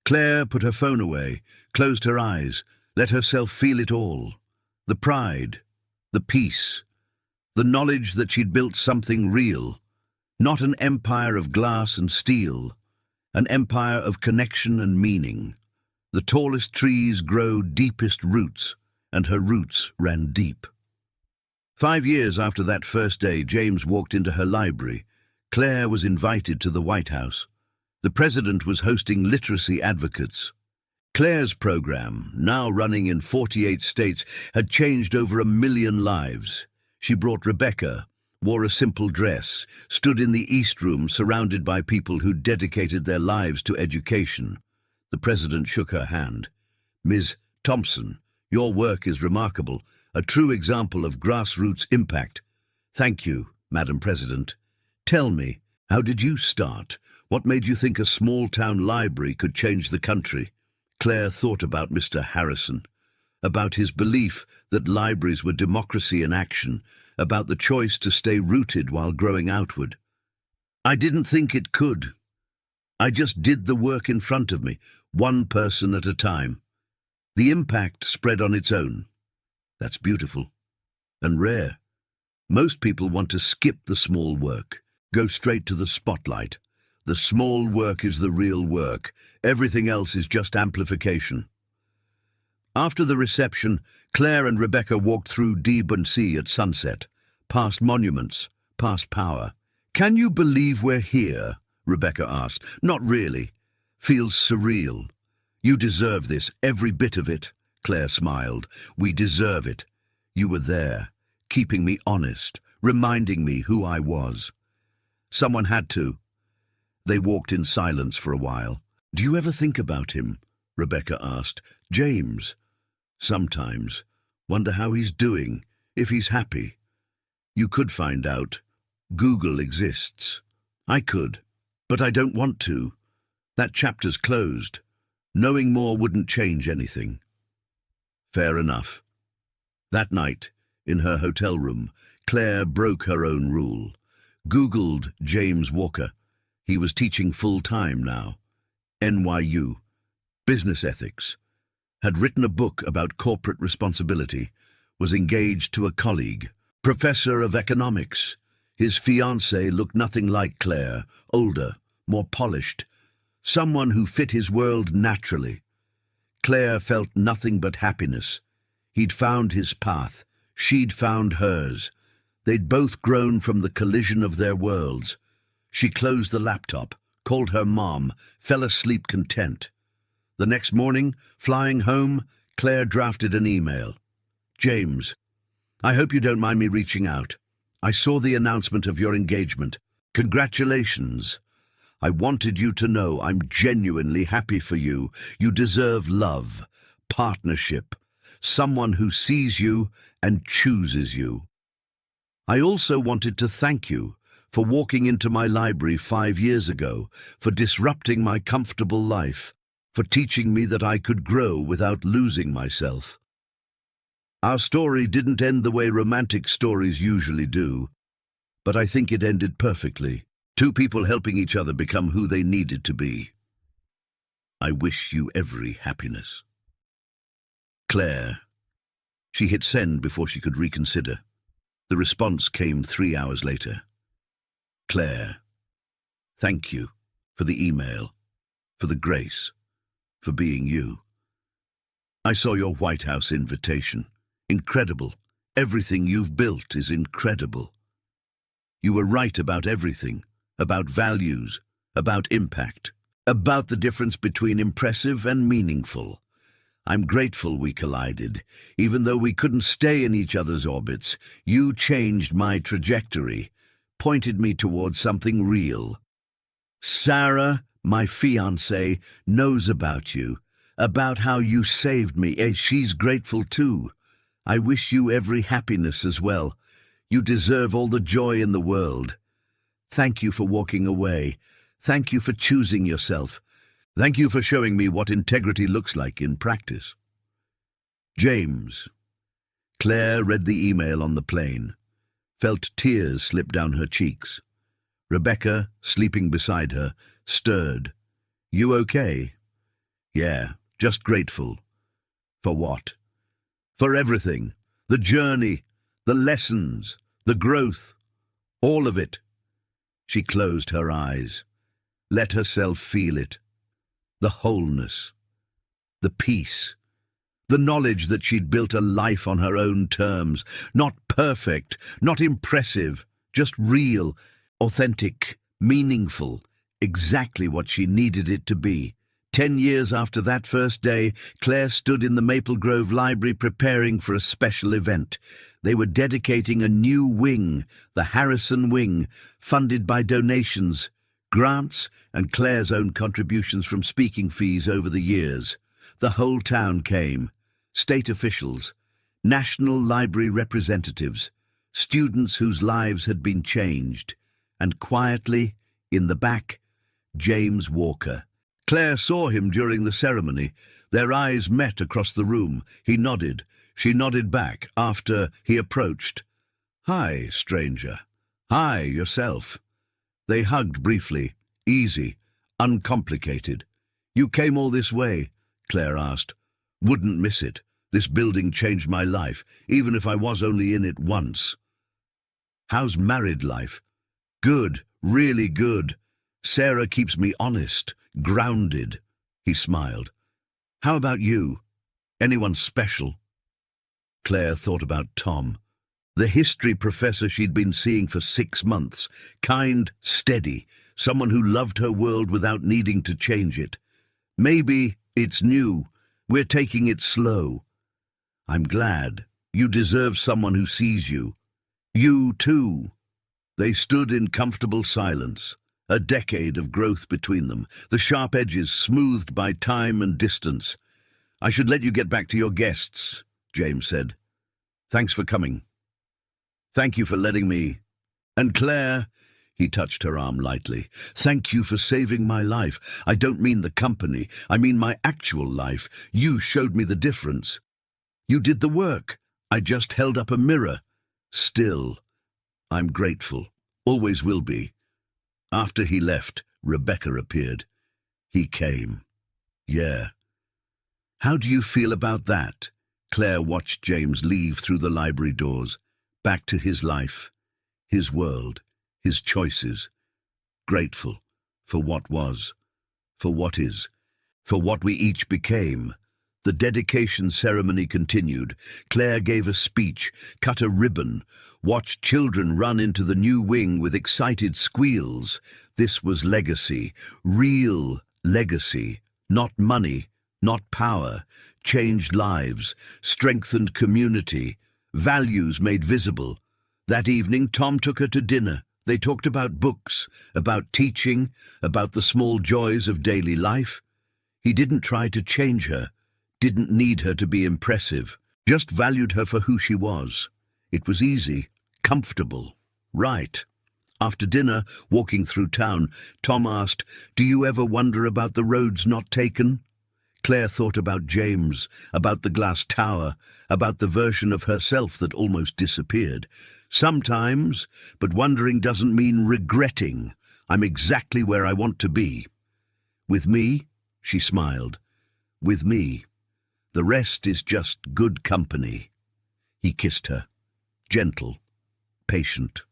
Claire put her phone away, closed her eyes, let herself feel it all. The pride, the peace, the knowledge that she'd built something real, not an empire of glass and steel, an empire of connection and meaning. The tallest trees grow deepest roots, and her roots ran deep. 5 years after that first day, James walked into her library. Claire was invited to the White House. The president was hosting literacy advocates. Claire's program, now running in 48 states, had changed over 1 million lives. She brought Rebecca, wore a simple dress, stood in the East Room surrounded by people who dedicated their lives to education. The president shook her hand. "Ms. Thompson, your work is remarkable, a true example of grassroots impact." "Thank you, Madam President. Tell me, how did you start? What made you think a small-town library could change the country?" Claire thought about Mr. Harrison, about his belief that libraries were democracy in action, about the choice to stay rooted while growing outward. "I didn't think it could. I just did the work in front of me, one person at a time. The impact spread on its own. That's beautiful and rare. Most people want to skip the small work, go straight to the spotlight. The small work is the real work. Everything else is just amplification." After the reception, Claire and Rebecca walked through D&C at sunset, past monuments, past power. "Can you believe we're here?" Rebecca asked. "Not really. Feels surreal." "You deserve this, every bit of it," Claire smiled. "We deserve it. You were there, keeping me honest, reminding me who I was. Someone had to." They walked in silence for a while. "Do you ever think about him?" Rebecca asked. "James?" "Sometimes. Wonder how he's doing, if he's happy." "You could find out. Google exists." "I could, but I don't want to. That chapter's closed. Knowing more wouldn't change anything." "Fair enough." That night, in her hotel room, Claire broke her own rule. Googled James Walker. He was teaching full-time now. NYU. Business ethics. Had written a book about corporate responsibility. Was engaged to a colleague. Professor of economics. His fiancée looked nothing like Claire. Older, more polished. Someone who fit his world naturally. Claire felt nothing but happiness. He'd found his path. She'd found hers. They'd both grown from the collision of their worlds. She closed the laptop, called her mom, fell asleep content. The next morning, flying home, Claire drafted an email. "James, I hope you don't mind me reaching out. I saw the announcement of your engagement. Congratulations. I wanted you to know I'm genuinely happy for you. You deserve love, partnership, someone who sees you and chooses you. I also wanted to thank you for walking into my library 5 years ago, for disrupting my comfortable life, for teaching me that I could grow without losing myself." Our story didn't end the way romantic stories usually do, but I think it ended perfectly. 2 people helping each other become who they needed to be. I wish you every happiness. Claire. She hit send before she could reconsider. The response came 3 hours later. Claire, thank you for the email, for the grace, for being you. I saw your White House invitation. Incredible. Everything you've built is incredible. You were right about everything, about values, about impact, about the difference between impressive and meaningful. I'm grateful we collided. Even though we couldn't stay in each other's orbits, you changed my trajectory, pointed me towards something real. Sarah, my fiancée, knows about you, about how you saved me. She's grateful too. I wish you every happiness as well. You deserve all the joy in the world. Thank you for walking away. Thank you for choosing yourself. Thank you for showing me what integrity looks like in practice. James. Claire read the email on the plane, felt tears slip down her cheeks. Rebecca, sleeping beside her, stirred. You okay? Yeah, just grateful. For what? For everything. The journey, the lessons, the growth, all of it. She closed her eyes, let herself feel it. The wholeness, the peace, the knowledge that she'd built a life on her own terms, not perfect, not impressive, just real, authentic, meaningful, Exactly what she needed it to be. 10 years after that first day, Claire stood in the Maple Grove Library preparing for a special event. They were dedicating a new wing, the Harrison Wing, funded by donations, grants, and Claire's own contributions from speaking fees over the years. The whole town came. State officials, National Library representatives, students whose lives had been changed, and quietly, in the back, James Walker. Claire saw him during the ceremony. Their eyes met across the room. He nodded. She nodded back after he approached. "Hi, stranger. Hi, yourself." They hugged briefly, easy, uncomplicated. "You came all this way?" Claire asked. "Wouldn't miss it. This building changed my life, even if I was only in it once." "How's married life?" "Good, really good. Sarah keeps me honest, grounded." He smiled. "How about you? Anyone special?" Claire thought about Tom, the history professor she'd been seeing for 6 months. Kind, steady, someone who loved her world without needing to change it. "Maybe it's new. We're taking it slow." "I'm glad. You deserve someone who sees you." "You too." They stood in comfortable silence, a decade of growth between them, the sharp edges smoothed by time and distance. "I should let you get back to your guests," James said. "Thanks for coming. Thank you for letting me." "And Claire," he touched her arm lightly, "thank you for saving my life. I don't mean the company, I mean my actual life. You showed me the difference. You did the work. I just held up a mirror. Still, I'm grateful. Always will be." After he left, Rebecca appeared. He came. "Yeah. How do you feel about that?" Claire watched James leave through the library doors, back to his life, his world, his choices. Grateful for what was, for what is, for what we each became. The dedication ceremony continued. Claire gave a speech, cut a ribbon, watched children run into the new wing with excited squeals. This was legacy, real legacy, not money, not power. Changed lives, strengthened community, values made visible. That evening, Tom took her to dinner. They talked about books, about teaching, about the small joys of daily life. He didn't try to change her, didn't need her to be impressive, just valued her for who she was. It was easy, comfortable, right. After dinner, walking through town, Tom asked, "Do you ever wonder about the roads not taken?" Claire thought about James, about the glass tower, about the version of herself that almost disappeared. "Sometimes, but wondering doesn't mean regretting. I'm exactly where I want to be." "With me?" She smiled. "With me. The rest is just good company." He kissed her. Gentle, patient,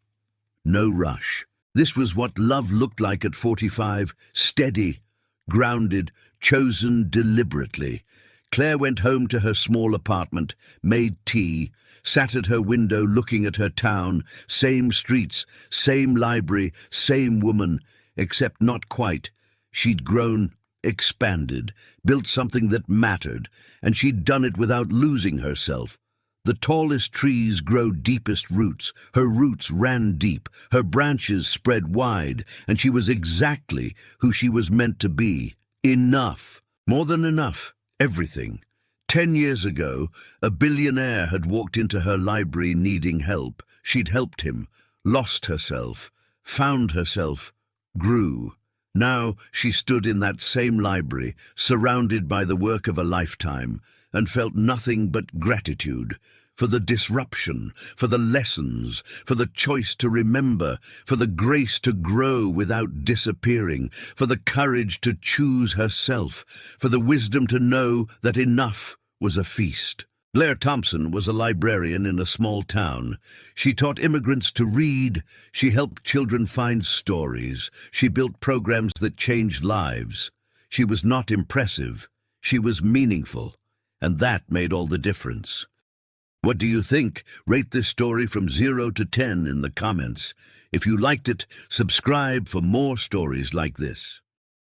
no rush. This was what love looked like at 45, steady, grounded, chosen deliberately. Claire went home to her small apartment, made tea, sat at her window looking at her town, same streets, same library, same woman, except not quite. She'd grown, expanded, built something that mattered, and she'd done it without losing herself. The tallest trees grow deepest roots. Her roots ran deep, her branches spread wide, and she was exactly who she was meant to be. Enough. More than enough. Everything. 10 years ago, a billionaire had walked into her library needing help. She'd helped him, lost herself, found herself, grew. Now she stood in that same library, surrounded by the work of a lifetime, and felt nothing but gratitude for the disruption, for the lessons, for the choice to remember, for the grace to grow without disappearing, for the courage to choose herself, for the wisdom to know that enough was a feast. Blair Thompson was a librarian in a small town. She taught immigrants to read. She helped children find stories. She built programs that changed lives. She was not impressive. She was meaningful. And that made all the difference. What do you think? Rate this story from 0 to 10 in the comments. If you liked it, subscribe for more stories like this.